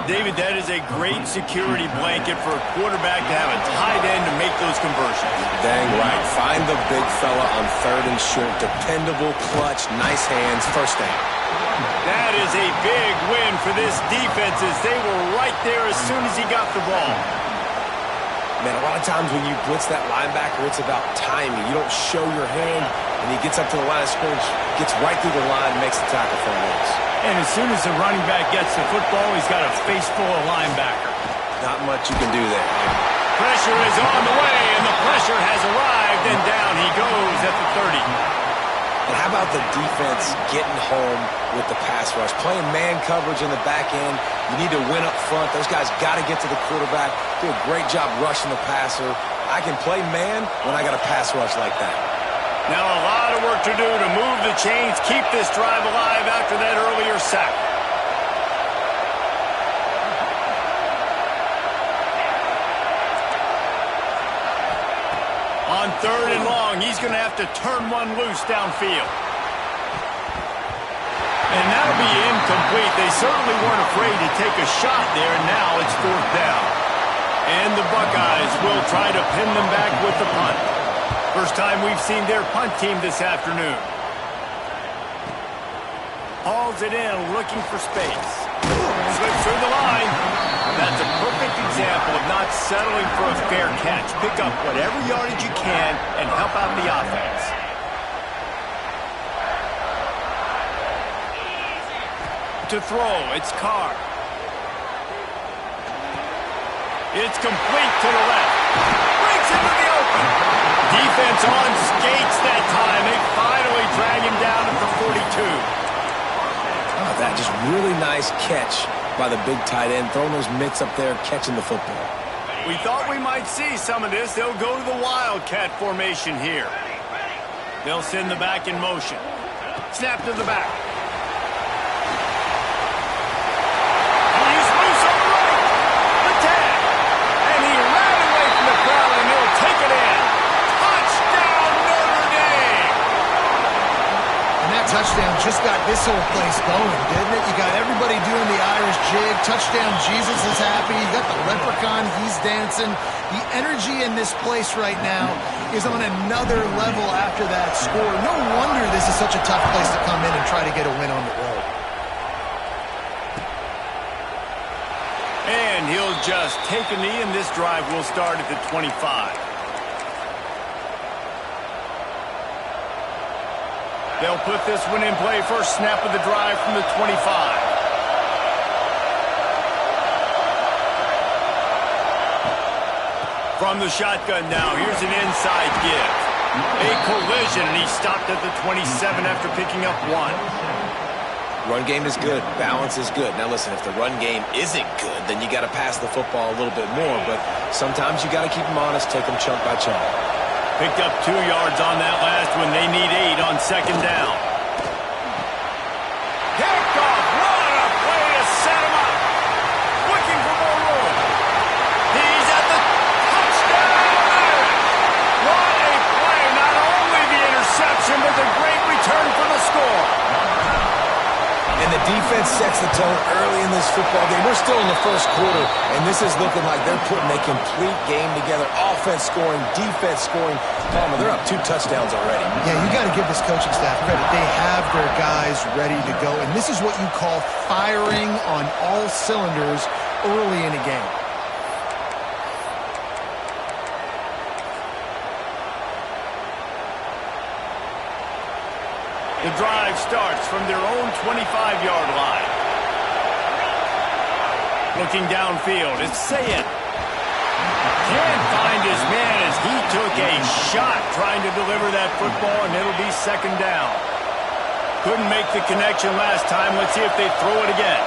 David, that is a great security blanket for a quarterback to have a tight end to make those conversions. Dang right. Find the big fella on third and short. Dependable, clutch, nice hands, first down. That is a big win for this defense as they were right there as soon as he got the ball. Man, a lot of times when you blitz that linebacker, it's about timing. You don't show your hand, and he gets up to the line of scrimmage, gets right through the line, makes the tackle for a loss. And as soon as the running back gets the football, he's got a face full of linebacker. Not much you can do there. Pressure is on the way, and the pressure has arrived, and down he goes at the 30. And how about the defense getting home with the pass rush? Playing man coverage in the back end. You need to win up front. Those guys got to get to the quarterback. Do a great job rushing the passer. I can play man when I got a pass rush like that. Now a lot of work to do to move the chains, keep this drive alive after that earlier sack. On third and long, he's going to have to turn one loose downfield. And that'll be incomplete. They certainly weren't afraid to take a shot there, and now it's fourth down. And the Buckeyes will try to pin them back with the punt. First time we've seen their punt team this afternoon. Hauls it in, looking for space. Slips through the line. That's a perfect example of not settling for a fair catch. Pick up whatever yardage you can and help out the offense. To throw, it's Carr. It's complete to the left. Breaks into the open. Defense on skates that time. They finally drag him down at the 42. Oh, that just really nice catch by the big tight end, throwing those mitts up there, catching the football. We thought we might see some of this. They'll go to the Wildcat formation here. They'll send the back in motion. Snap to the back. He's loose on the right. The tag. And he ran away from the crowd, and he'll take it in. Touchdown, Notre Dame! And that touchdown just got this whole place going, didn't it? You got everybody doing the Irish jig. Touchdown, Jesus is happy. You got the leprechaun, he's dancing. The energy in this place right now is on another level after that score. No wonder this is such a tough place to come in and try to get a win on the road. And he'll just take a knee, and this drive will start at the 25. They'll put this one in play. First snap of the drive from the 25. From the shotgun now, here's an inside give. A collision, and he stopped at the 27 after picking up one. Run game is good. Balance is good. Now, listen, if the run game isn't good, then you got to pass the football a little bit more. But sometimes you got to keep them honest, take them chunk by chunk. Picked up 2 yards on that last one. They need 8 on second down. Kickoff. What a play to set him up. Looking for more room. He's at the touchdown. What a play. Not only the interception, but the great return for the score. And the defense sets the tone early in this football game. We're still in the first quarter, and this is looking like they're putting a complete game together. Offense scoring, defense scoring. Palmer, they're up 2 touchdowns already. Yeah, you got to give this coaching staff credit. They have their guys ready to go, and this is what you call firing on all cylinders early in a game. The drive starts from their own 25-yard line. Looking downfield, it's Ncaa. Can't find his man as he took a shot trying to deliver that football, and it'll be second down. Couldn't make the connection last time. Let's see if they throw it again.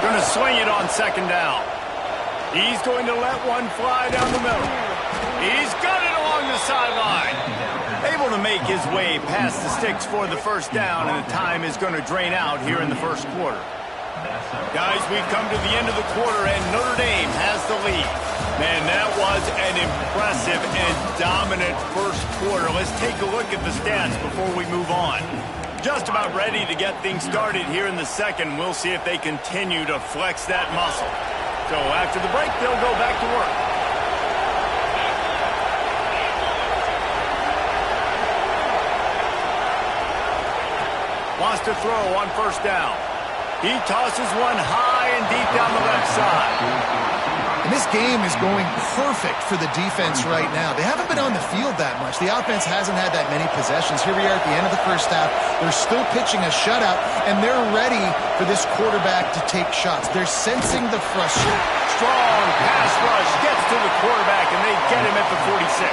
Going to swing it on second down. He's going to let one fly down the middle. He's got it along the sideline. Able to make his way past the sticks for the first down, and the time is going to drain out here in the first quarter. Guys, we've come to the end of the quarter, and Notre Dame has the lead. Man, that was an impressive and dominant first quarter. Let's take a look at the stats before we move on. Just about ready to get things started here in the second. We'll see if they continue to flex that muscle. So after the break, they'll go back to work. Wants to throw on first down. He tosses one high and deep down the left side. And this game is going perfect for the defense right now. They haven't been on the field that much. The offense hasn't had that many possessions. Here we are at the end of the first half. They're still pitching a shutout, and they're ready for this quarterback to take shots. They're sensing the frustration. Strong pass rush gets to the quarterback, and they get him at the 46.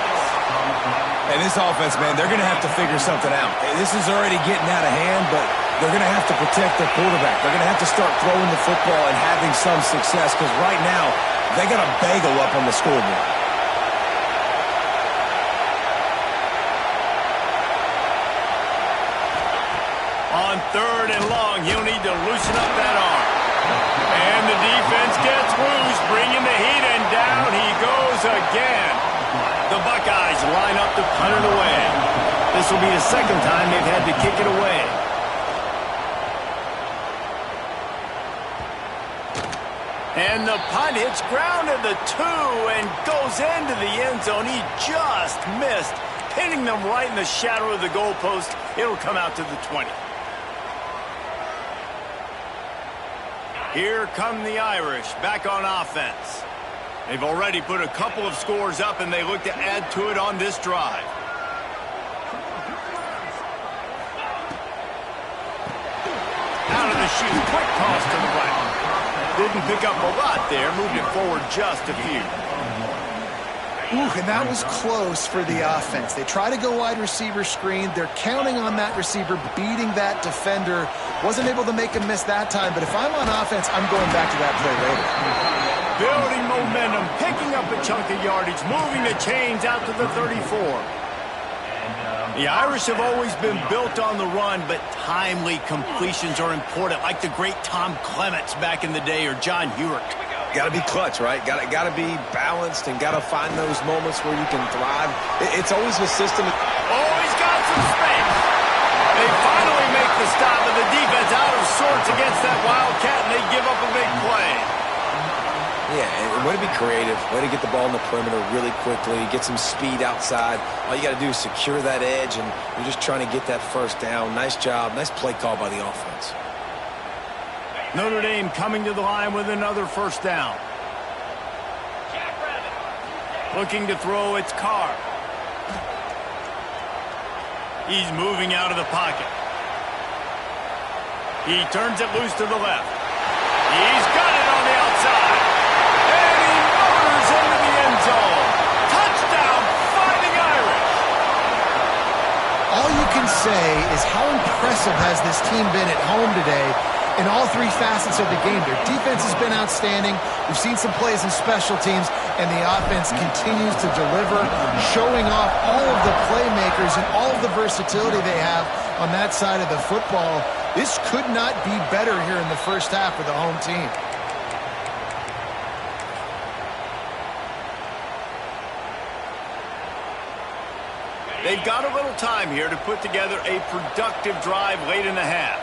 And this offense, man, they're going to have to figure something out. This is already getting out of hand, but they're going to have to protect their quarterback. They're going to have to start throwing the football and having some success, because right now, they got a bagel up on the scoreboard. On third and long, he'll need to loosen up that arm. And the defense gets loose, bringing the heat, and down he goes again. The Buckeyes line up to punt it away. This will be the second time they've had to kick it away. And the punt hits ground at the 2 and goes into the end zone. He just missed, pinning them right in the shadow of the goalpost. It'll come out to the 20. Here come the Irish back on offense. They've already put a couple of scores up, and they look to add to it on this drive. Out of the chute, quick toss to the right. Didn't pick up a lot there, moved it forward just a few. Ooh, and that was close for the offense. They try to go wide receiver screen. They're counting on that receiver beating that defender. Wasn't able to make a miss that time, but if I'm on offense, I'm going back to that play later. Building momentum, picking up a chunk of yardage, moving the chains out to the 34. The Irish have always been built on the run, but timely completions are important, like the great Tom Clements back in the day or John Hewitt. Got to be clutch, right? Got to be balanced and got to find those moments where you can thrive. It's always a system. Oh, he's got some space. They finally make the stop, and the defense out of sorts against that Wildcat, and they give up a big play. Yeah, and way to be creative, way to get the ball in the perimeter really quickly, get some speed outside. All you got to do is secure that edge, and you're just trying to get that first down. Nice job, nice play call by the offense. Notre Dame coming to the line with another first down. Looking to throw, it's Carr. He's moving out of the pocket. He turns it loose to the left. He's got it on the outside. is how impressive has this team been at home today in all three facets of the game. Their defense has been outstanding. We've seen some plays in special teams, and the offense continues to deliver, showing off all of the playmakers and all of the versatility they have on that side of the football. This could not be better here in the first half for the home team. They've got a little time here to put together a productive drive late in the half.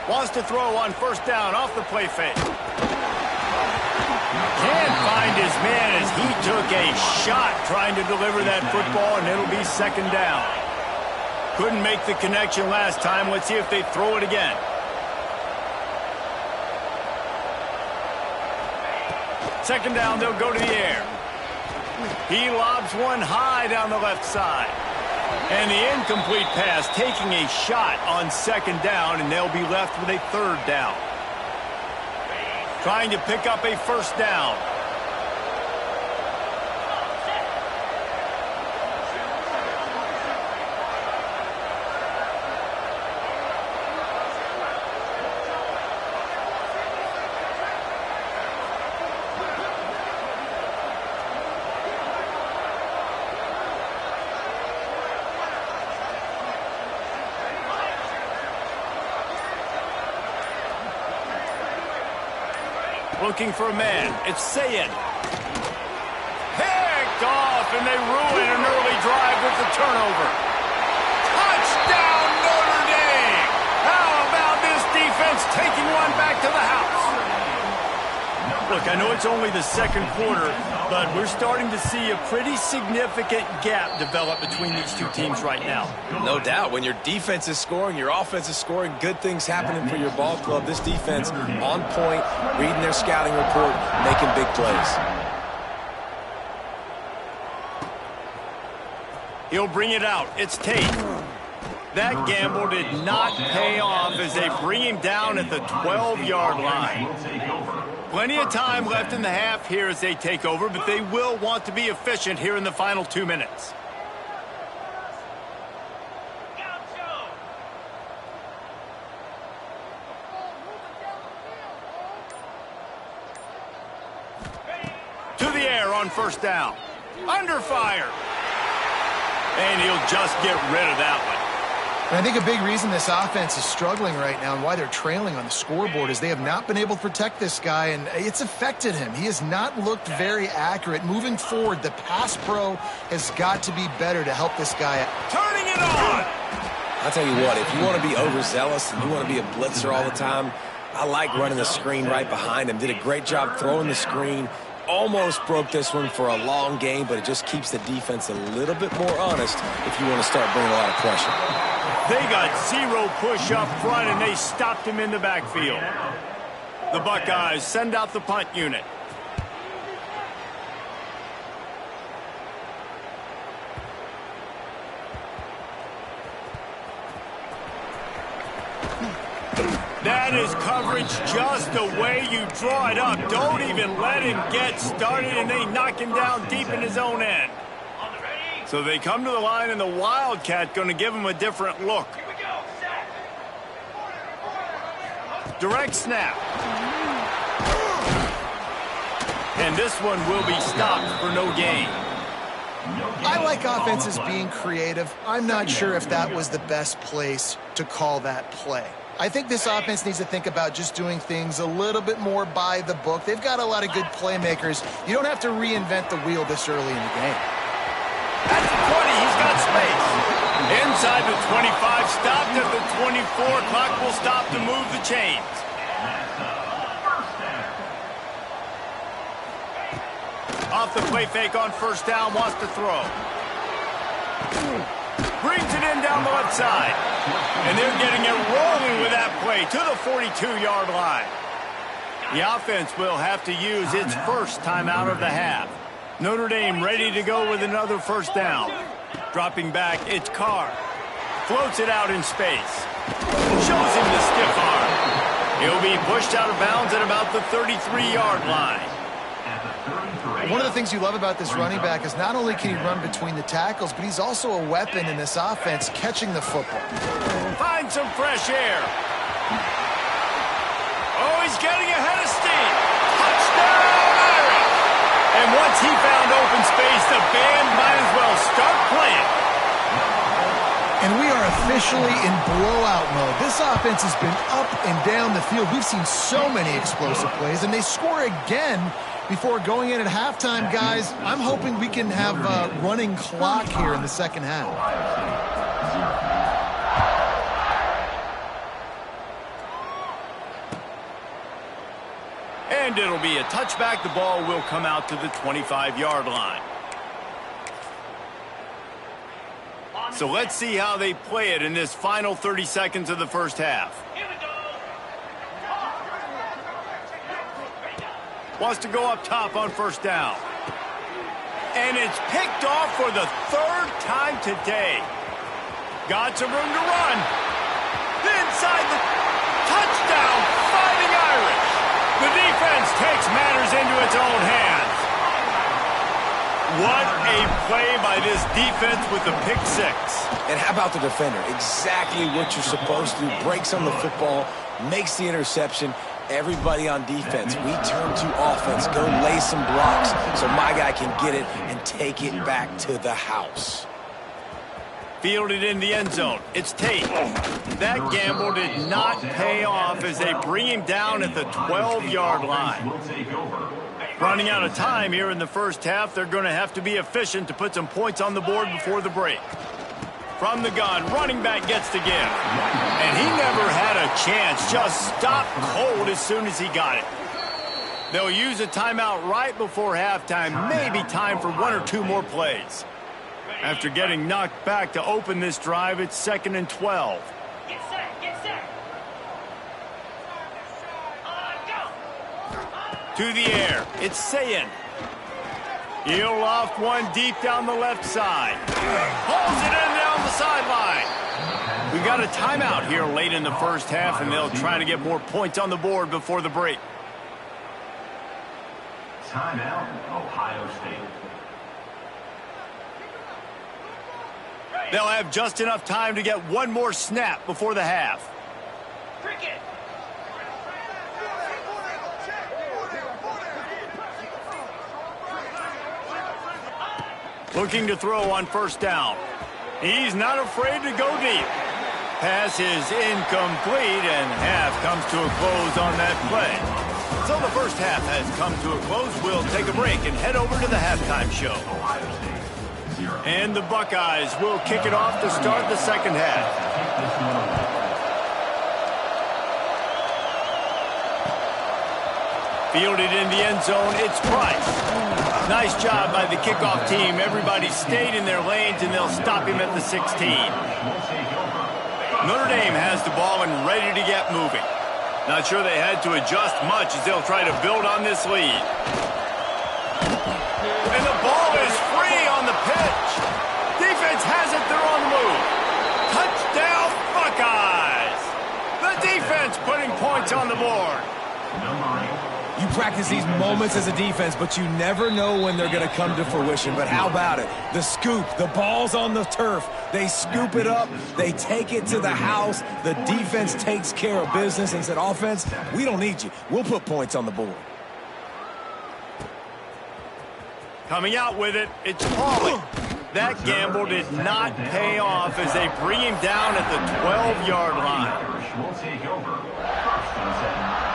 Wants to throw on first down off the play fake. Can't find his man as he took a shot trying to deliver that football, and it'll be second down. Couldn't make the connection last time. Let's see if they throw it again. Second down, they'll go to the air. He lobs one high down the left side. And the incomplete pass taking a shot on second down, and they'll be left with a third down. Trying to pick up a first down. Looking for a man. It's Ncaa. Picked off, and they ruin an early drive with the turnover. Touchdown, Notre Dame! How about this defense taking one back to the house? Look, I know it's only the second quarter, but we're starting to see a pretty significant gap develop between these two teams right now. No doubt. When your defense is scoring, your offense is scoring, good things happening for your ball club. This defense on point, reading their scouting report, making big plays. He'll bring it out. It's Tate. That gamble did not pay off as they bring him down at the 12-yard line. Plenty of time left in the half here as they take over, but they will want to be efficient here in the final 2 minutes. To the air on first down. Under fire. And he'll just get rid of that one. And I think a big reason this offense is struggling right now and why they're trailing on the scoreboard is they have not been able to protect this guy, and it's affected him. He has not looked very accurate. Moving forward, the pass pro has got to be better to help this guy out. Turning it on! I'll tell you what, if you want to be overzealous and you want to be a blitzer all the time, I like running the screen right behind him. Did a great job throwing the screen. Almost broke this one for a long game, but it just keeps the defense a little bit more honest if you want to start bringing a lot of pressure. They got zero push up front, and they stopped him in the backfield. The Buckeyes send out the punt unit. That is coverage just the way you draw it up. Don't even let him get started, and they knock him down deep in his own end. So they come to the line, and the Wildcat going to give him a different look. Direct snap. And this one will be stopped for no gain. I like offenses being creative. I'm not sure if that was the best place to call that play. I think this offense needs to think about just doing things a little bit more by the book. They've got a lot of good playmakers. You don't have to reinvent the wheel this early in the game. At the 20, he's got space. Inside the 25, stopped at the 24. Clock will stop to move the chains. Off the play fake on first down, wants to throw. Brings it in down the left side. And they're getting it rolling with that play to the 42-yard line. The offense will have to use its first timeout of the half. Notre Dame ready to go with another first down. Dropping back, it's Carr. Floats it out in space. Shows him the stiff arm. He'll be pushed out of bounds at about the 33-yard line. One of the things you love about this running back is not only can he run between the tackles, but he's also a weapon in this offense catching the football. Find some fresh air. Oh, he's getting ahead of steam. Touchdown, Irish! And once he found open space, the band might as well start playing. And we are officially in blowout mode. This offense has been up and down the field. We've seen so many explosive plays, and they score again before going in at halftime, guys. I'm hoping we can have a running clock here in the second half. And it'll be a touchback. The ball will come out to the 25-yard line. So let's see how they play it in this final 30 seconds of the first half. Wants to go up top on first down. And it's picked off for the third time today. Got some room to run. Inside the touchdown, Fighting Irish. The defense takes matters into its own hands. What a play by this defense with the pick six. And how about the defender? Exactly what you're supposed to do. Breaks on the football, makes the interception. Everybody on defense, we turn to offense. Go lay some blocks so my guy can get it and take it back to the house. Fielded in the end zone. It's Tate. That gamble did not pay off as they bring him down at the 12-yard line. Running out of time here in the first half, they're going to have to be efficient to put some points on the board before the break. From the gun, running back gets the give. And he never had a chance. Just stopped cold as soon as he got it. They'll use a timeout right before halftime. Maybe time for one or two more plays. After getting knocked back to open this drive, it's 2nd and 12. Get set, get set. To the air, it's Ncaa. He'll loft one deep down the left side. Pulls it in down the sideline. We got a timeout here late in the first half, and they'll try to get more points on the board before the break. Timeout, Ohio State. They'll have just enough time to get one more snap before the half. Cricket. Looking to throw on first down. He's not afraid to go deep. Pass is incomplete, and half comes to a close on that play. So the first half has come to a close. We'll take a break and head over to the halftime show. And the Buckeyes will kick it off to start the second half. Fielded in the end zone, it's Price. Nice job by the kickoff team. Everybody stayed in their lanes, and they'll stop him at the 16. Notre Dame has the ball and ready to get moving. Not sure they had to adjust much as they'll try to build on this lead. And the ball is free on the pitch. Defense has it, they're on the move. Touchdown, Buckeyes. The defense putting points on the board. You practice these moments as a defense, but you never know when they're going to come to fruition. But how about it? The scoop, the ball's on the turf. They scoop it up. They take it to the house. The defense takes care of business and said, offense, we don't need you. We'll put points on the board. Coming out with it, it's Pauly. That gamble did not pay off as they bring him down at the 12-yard line. Will take over. 1st and 7.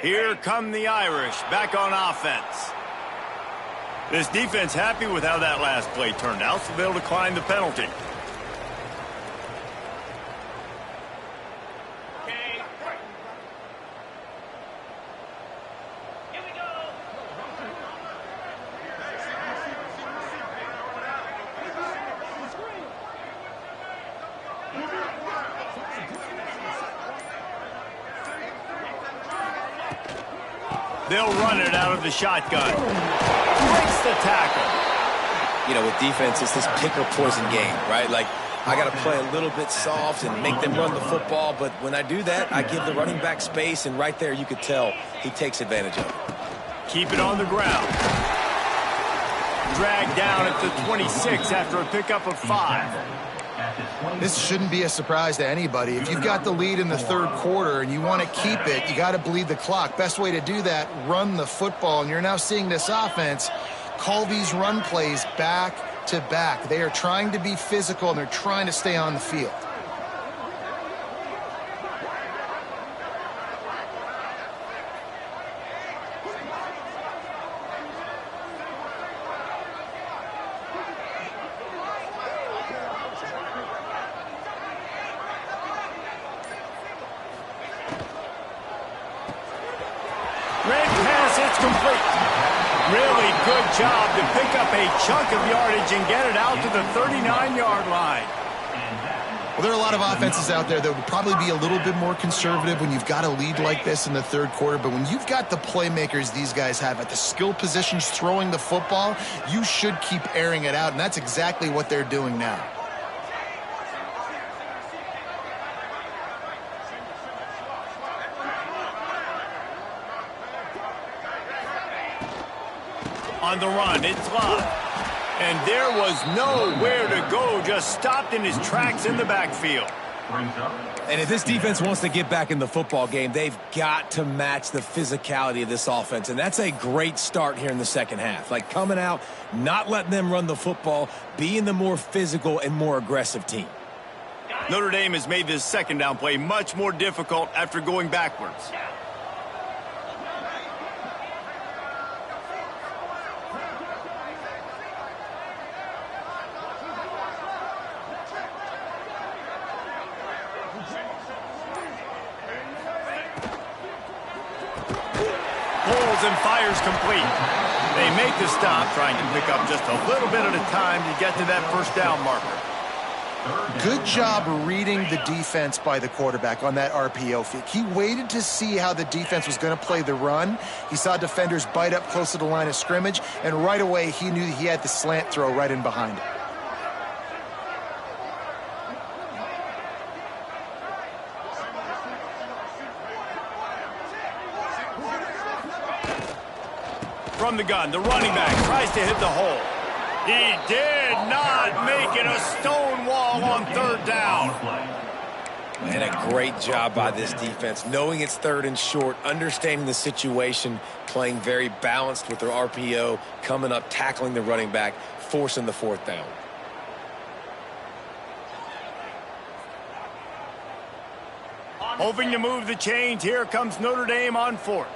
Here come the Irish, back on offense. This defense happy with how that last play turned out, so they'll decline the penalty. Okay. Here we go. They'll run it out of the shotgun. Breaks the tackle. You know, with defense, it's this pick or poison game, right? Like, I got to play a little bit soft and make them run the football, but when I do that, I give the running back space, and right there you could tell he takes advantage of it. Keep it on the ground. Dragged down at the 26 after a pickup of 5. This shouldn't be a surprise to anybody. If you've got the lead in the third quarter and you want to keep it, you got to bleed the clock. Best way to do that, run the football. And you're now seeing this offense call these run plays back to back. They are trying to be physical, and they're trying to stay on the field. Red pass, it's complete. Really good job to pick up a chunk of yardage and get it out to the 39-yard line. Well, there are a lot of offenses out there that would probably be a little bit more conservative when you've got a lead like this in the third quarter. But when you've got the playmakers these guys have at the skill positions throwing the football, you should keep airing it out. And that's exactly what they're doing now. On the run, it's Ncaa. And there was nowhere to go, just stopped in his tracks in the backfield. And if this defense wants to get back in the football game, they've got to match the physicality of this offense. And that's a great start here in the second half. Like coming out, not letting them run the football, being the more physical and more aggressive team. Notre Dame has made this second down play much more difficult after going backwards. And fires complete. They make the stop, trying to pick up just a little bit at a time to get to that first down marker. Good job reading the defense by the quarterback on that RPO fake. He waited to see how the defense was going to play the run. He saw defenders bite up close to the line of scrimmage, and right away he knew he had the slant throw right in behind it. From the gun, the running back tries to hit the hole. He did not make it a stone wall on third down. And a great job by this defense, knowing it's third and short, understanding the situation, playing very balanced with their RPO, coming up, tackling the running back, forcing the fourth down. Hoping to move the chains, here comes Notre Dame on fourth.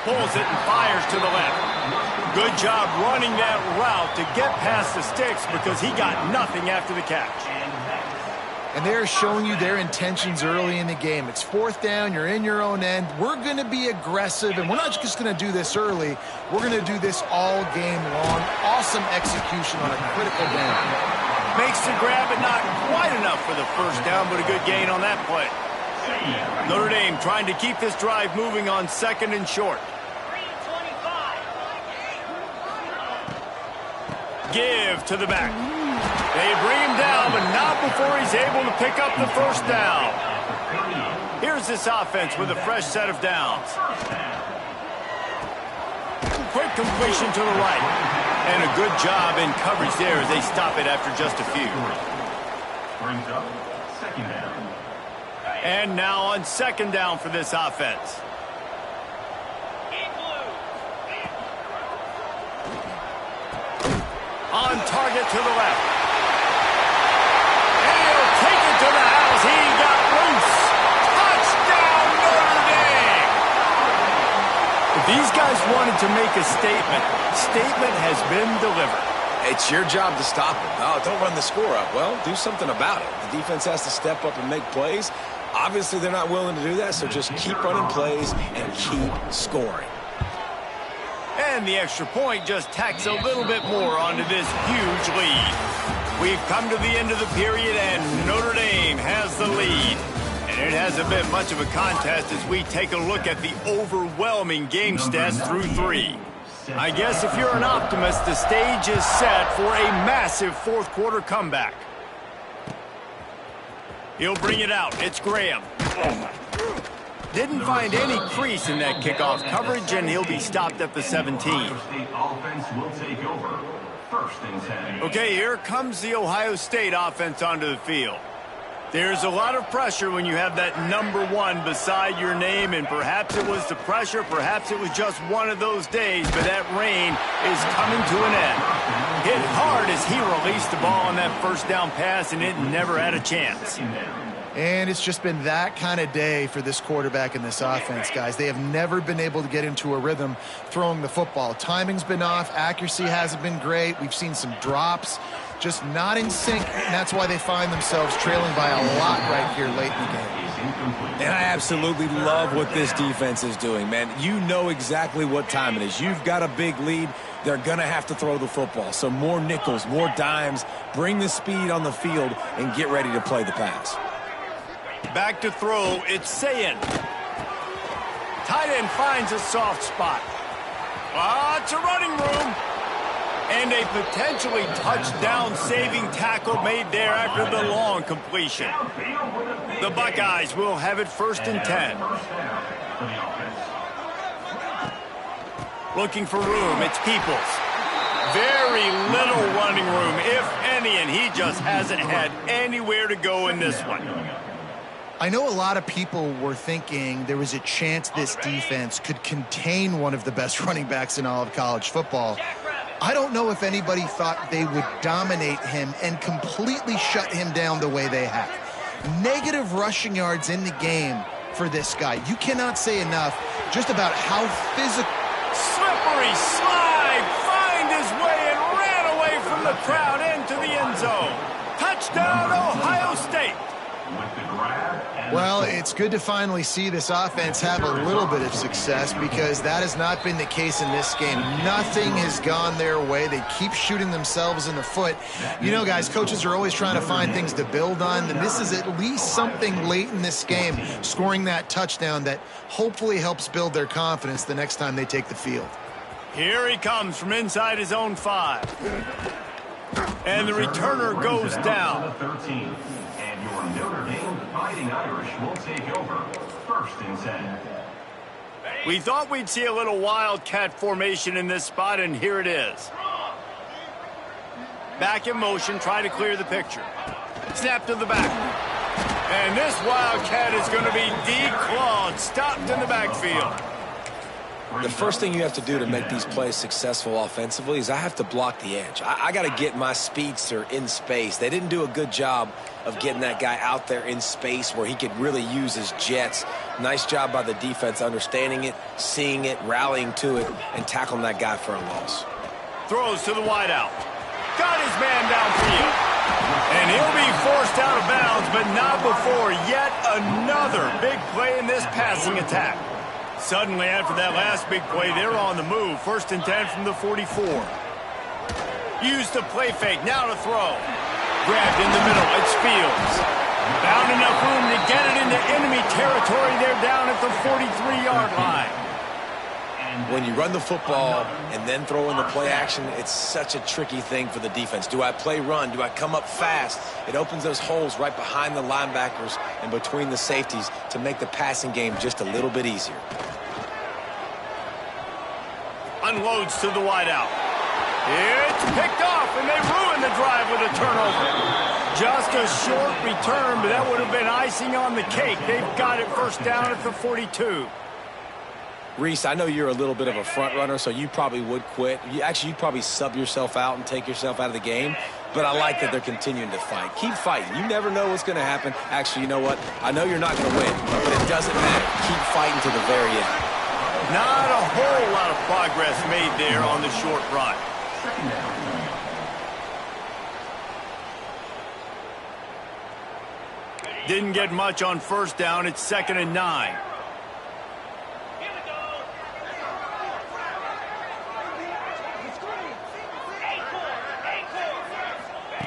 Pulls it and fires to the left. Good job running that route to get past the sticks because he got nothing after the catch. And they're showing you their intentions early in the game. It's fourth down, you're in your own end. We're going to be aggressive, and we're not just going to do this early. We're going to do this all game long. Awesome execution on a critical down. Makes the grab, but not quite enough for the first down, but a good gain on that play. Notre Dame trying to keep this drive moving on second and short. Give to the back. They bring him down, but not before he's able to pick up the first down. Here's this offense with a fresh set of downs. Quick completion to the right. And a good job in coverage there as they stop it after just a few. Brings up second down. And now on second down for this offense. On target to the left. And he'll take it to the house. He got loose. Touchdown, Notre Dame. If these guys wanted to make a statement has been delivered. It's your job to stop it. Oh, don't run the score up. Well, do something about it. The defense has to step up and make plays. Obviously, they're not willing to do that, so just keep running plays and keep scoring. And the extra point just tacks a little bit more onto this huge lead. We've come to the end of the period, and Notre Dame has the lead. And It hasn't been much of a contest as we take a look at the overwhelming game stats through 3. I guess if you're an optimist, the stage is set for a massive fourth-quarter comeback. He'll bring it out. It's Graham. Didn't find any crease in that kickoff coverage, and he'll be stopped at the 17. Okay, here comes the Ohio State offense onto the field. There's a lot of pressure when you have that number 1 beside your name, and perhaps it was the pressure, perhaps it was just one of those days, but that rain is coming to an end. Hit hard as he released the ball on that first down pass, and it never had a chance. And it's just been that kind of day for this quarterback and this offense, guys. They have never been able to get into a rhythm throwing the football. Timing's been off. Accuracy hasn't been great. We've seen some drops. Just not in sync, and that's why they find themselves trailing by a lot right here late in the game. And I absolutely love what this defense is doing, man. You know exactly what time it is. You've got a big lead. They're going to have to throw the football. So more nickels, more dimes, bring the speed on the field, and get ready to play the pass. Back to throw, it's Ncaa. Tight end finds a soft spot. It's a running room. And a potentially touchdown-saving tackle made there after the long completion. The Buckeyes will have it 1st and 10. Looking for room, it's Peoples. Very little running room, if any, and he just hasn't had anywhere to go in this one. I know a lot of people were thinking there was a chance this defense could contain one of the best running backs in all of college football. I don't know if anybody thought they would dominate him and completely shut him down the way they have. Negative rushing yards in the game for this guy. You cannot say enough just about how physical. Slippery slide, find his way and ran away from the crowd into the end zone. Touchdown, Ohio State. Well, it's good to finally see this offense have a little bit of success because that has not been the case in this game. Nothing has gone their way. They keep shooting themselves in the foot. You know, guys, coaches are always trying to find things to build on, and this is at least something late in this game, scoring that touchdown that hopefully helps build their confidence the next time they take the field. Here he comes from inside his own 5. And the returner goes down. Notre Dame Fighting Irish will take over 1st and 10. We thought we'd see a little wildcat formation in this spot, and here it is. Back in motion, try to clear the picture. Snap to the back. And this wildcat is going to be declawed, stopped in the backfield. The first thing you have to do to make these plays successful offensively is I have to block the edge. I got to get my speedster in space. They didn't do a good job of getting that guy out there in space where he could really use his jets. Nice job by the defense understanding it, seeing it, rallying to it, and tackling that guy for a loss. Throws to the wideout. Got his man downfield. And he'll be forced out of bounds, but not before yet another big play in this passing attack. Suddenly, after that last big play, they're on the move. 1st and 10 from the 44. Used the play fake, now to throw. Grabbed in the middle, it's Fields. Found enough room to get it into enemy territory. They're down at the 43-yard line. When you run the football and then throw in the play action, it's such a tricky thing for the defense. Do I play run? Do I come up fast? It opens those holes right behind the linebackers and between the safeties to make the passing game just a little bit easier. Unloads to the wideout. It's picked off, and they ruin the drive with a turnover. Just a short return, but that would have been icing on the cake. They've got it 1st down at the 42. Reese, I know you're a little bit of a front runner, so you probably would quit. You'd probably sub yourself out and take yourself out of the game. But I like that they're continuing to fight. Keep fighting. You never know what's going to happen. Actually, you know what? I know you're not going to win, but it doesn't matter. Keep fighting to the very end. Not a whole lot of progress made there on the short run. Didn't get much on 1st down. It's 2nd and 9.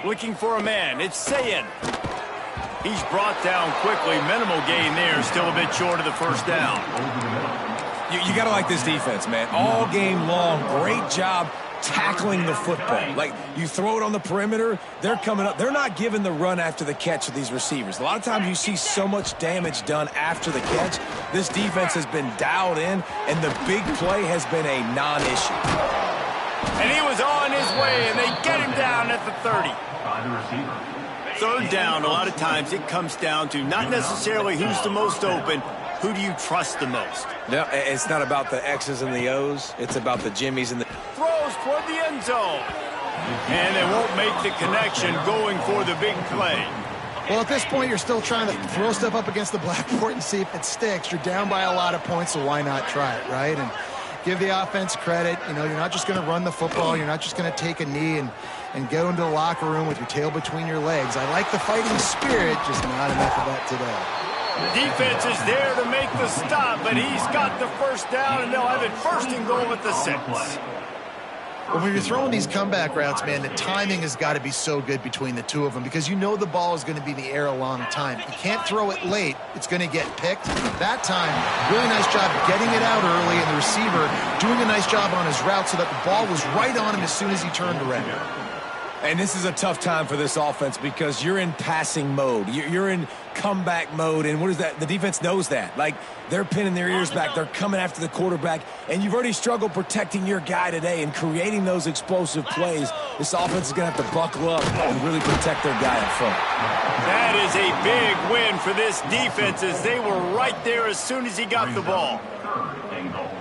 Looking for a man. It's Ncaa. He's brought down quickly. Minimal gain there. Still a bit short of the first down. You got to like this defense, man. All game long, great job tackling the football. Like, you throw it on the perimeter, they're coming up. They're not giving the run after the catch of these receivers. A lot of times you see so much damage done after the catch. This defense has been dialed in, and the big play has been a non-issue. And he was on his way, and they get him down at the 30. Third down, a lot of times it comes down to not necessarily who's the most open, who do you trust the most? No, it's not about the X's and the O's. It's about the Jimmies and the... Throws toward the end zone. And they won't make the connection going for the big play. Well, at this point, you're still trying to throw stuff up against the blackboard and see if it sticks. You're down by a lot of points, so why not try it, right? And give the offense credit. You know, you're not just going to run the football. You're not just going to take a knee and go into the locker room with your tail between your legs. I like the fighting spirit, just not enough of that today. The defense is there to make the stop, but he's got the first down, and they'll have it first and goal at the 6. Well, when you're throwing these comeback routes, man, the timing has got to be so good between the two of them because you know the ball is going to be in the air a long time. You can't throw it late. It's going to get picked. That time, really nice job getting it out early, and the receiver doing a nice job on his route so that the ball was right on him as soon as he turned around. And this is a tough time for this offense because you're in passing mode. You're in comeback mode, and what is that? The defense knows that. Like, they're pinning their ears back. They're coming after the quarterback, and you've already struggled protecting your guy today and creating those explosive plays. This offense is going to have to buckle up and really protect their guy up front. That is a big win for this defense as they were right there as soon as he got the ball.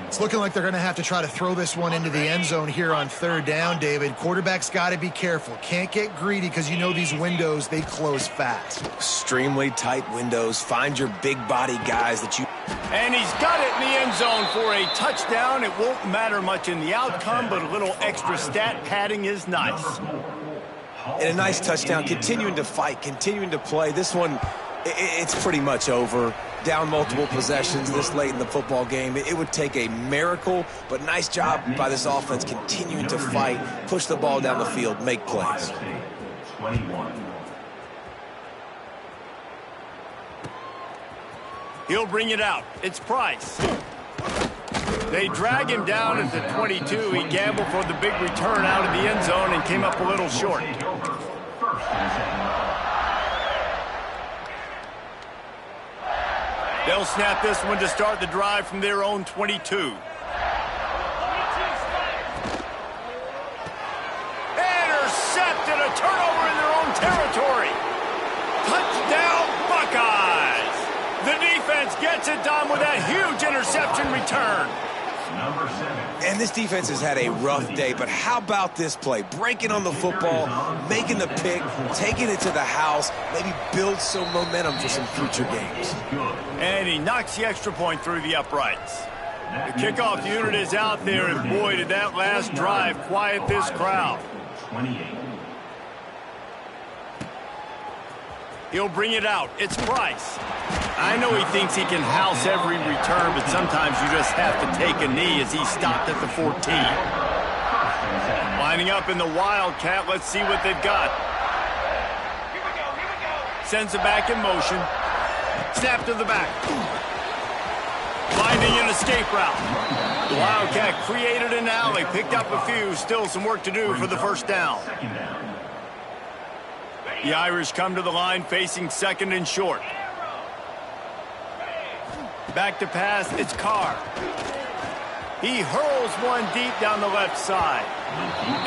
It's looking like they're going to have to try to throw this one into the end zone here on third down, David. Quarterback's got to be careful. Can't get greedy because you know these windows, they close fast. Extremely tight windows. Find your big body guys that you... And he's got it in the end zone for a touchdown. It won't matter much in the outcome, but a little extra stat padding is nice. And a nice touchdown. Continuing to fight, continuing to play. This one, it's pretty much over. Down multiple possessions this late in the football game. It would take a miracle, but nice job by this offense continuing to fight, push the ball down the field, make plays. He'll bring it out. It's Price. They drag him down at the 22. He gambled for the big return out of the end zone and came up a little short. They'll snap this one to start the drive from their own 22. Intercepted, a turnover in their own territory. Touchdown, Buckeyes. The defense gets it done with that huge interception return. And this defense has had a rough day, but how about this play? Breaking on the football, making the pick, taking it to the house, maybe build some momentum for some future games. And he knocks the extra point through the uprights. The kickoff unit is out there, and boy, did that last drive quiet this crowd. He'll bring it out. It's Price. I know he thinks he can house every return, but sometimes you just have to take a knee as he stopped at the 14. Lining up in the Wildcat. Let's see what they've got. Sends it back in motion. Snap to the back. Finding an escape route. The Wildcat created an alley, picked up a few. Still some work to do for the first down. The Irish come to the line facing second and short. Back to pass, it's Carr. He hurls one deep down the left side.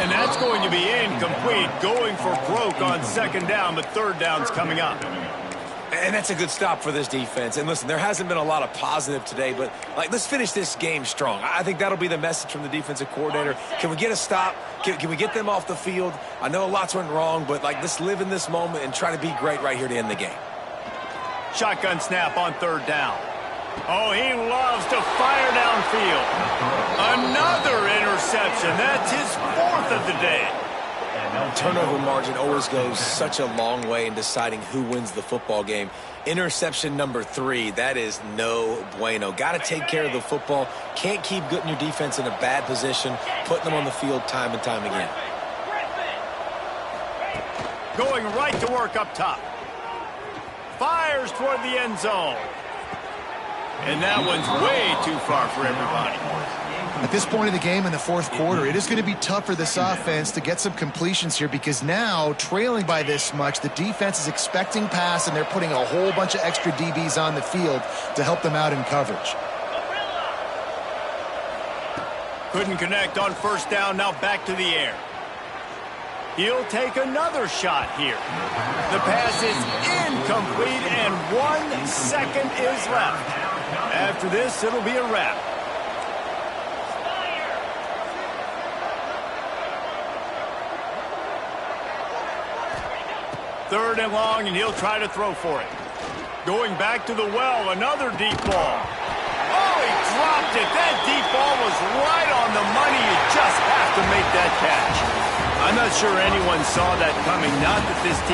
And that's going to be incomplete, going for broke on second down, but third down's coming up. And that's a good stop for this defense. And listen, there hasn't been a lot of positive today, but let's finish this game strong. I think that'll be the message from the defensive coordinator. Can we get a stop? Can we get them off the field? I know lots went wrong, but let's live in this moment and try to be great right here to end the game. Shotgun snap on third down. Oh, he loves to fire downfield. Another interception. That's his fourth of the day. Turnover margin always goes such a long way in deciding who wins the football game. Interception number 3, that is no bueno. Got to take care of the football. Can't keep putting your defense in a bad position, putting them on the field time and time again. Going right to work up top. fires toward the end zone. And that one's way too far for everybody. At this point of the game in the fourth quarter, it is going to be tough for this offense to get some completions here because now, trailing by this much, the defense is expecting pass, and they're putting a whole bunch of extra DBs on the field to help them out in coverage. Couldn't connect on first down, now back to the air. He'll take another shot here. The pass is incomplete, and 1 second is left. After this, it'll be a wrap. Third and long, and he'll try to throw for it. Going back to the well, another deep ball. Oh, he dropped it. That deep ball was right on the money. You just have to make that catch. I'm not sure anyone saw that coming. Not that this team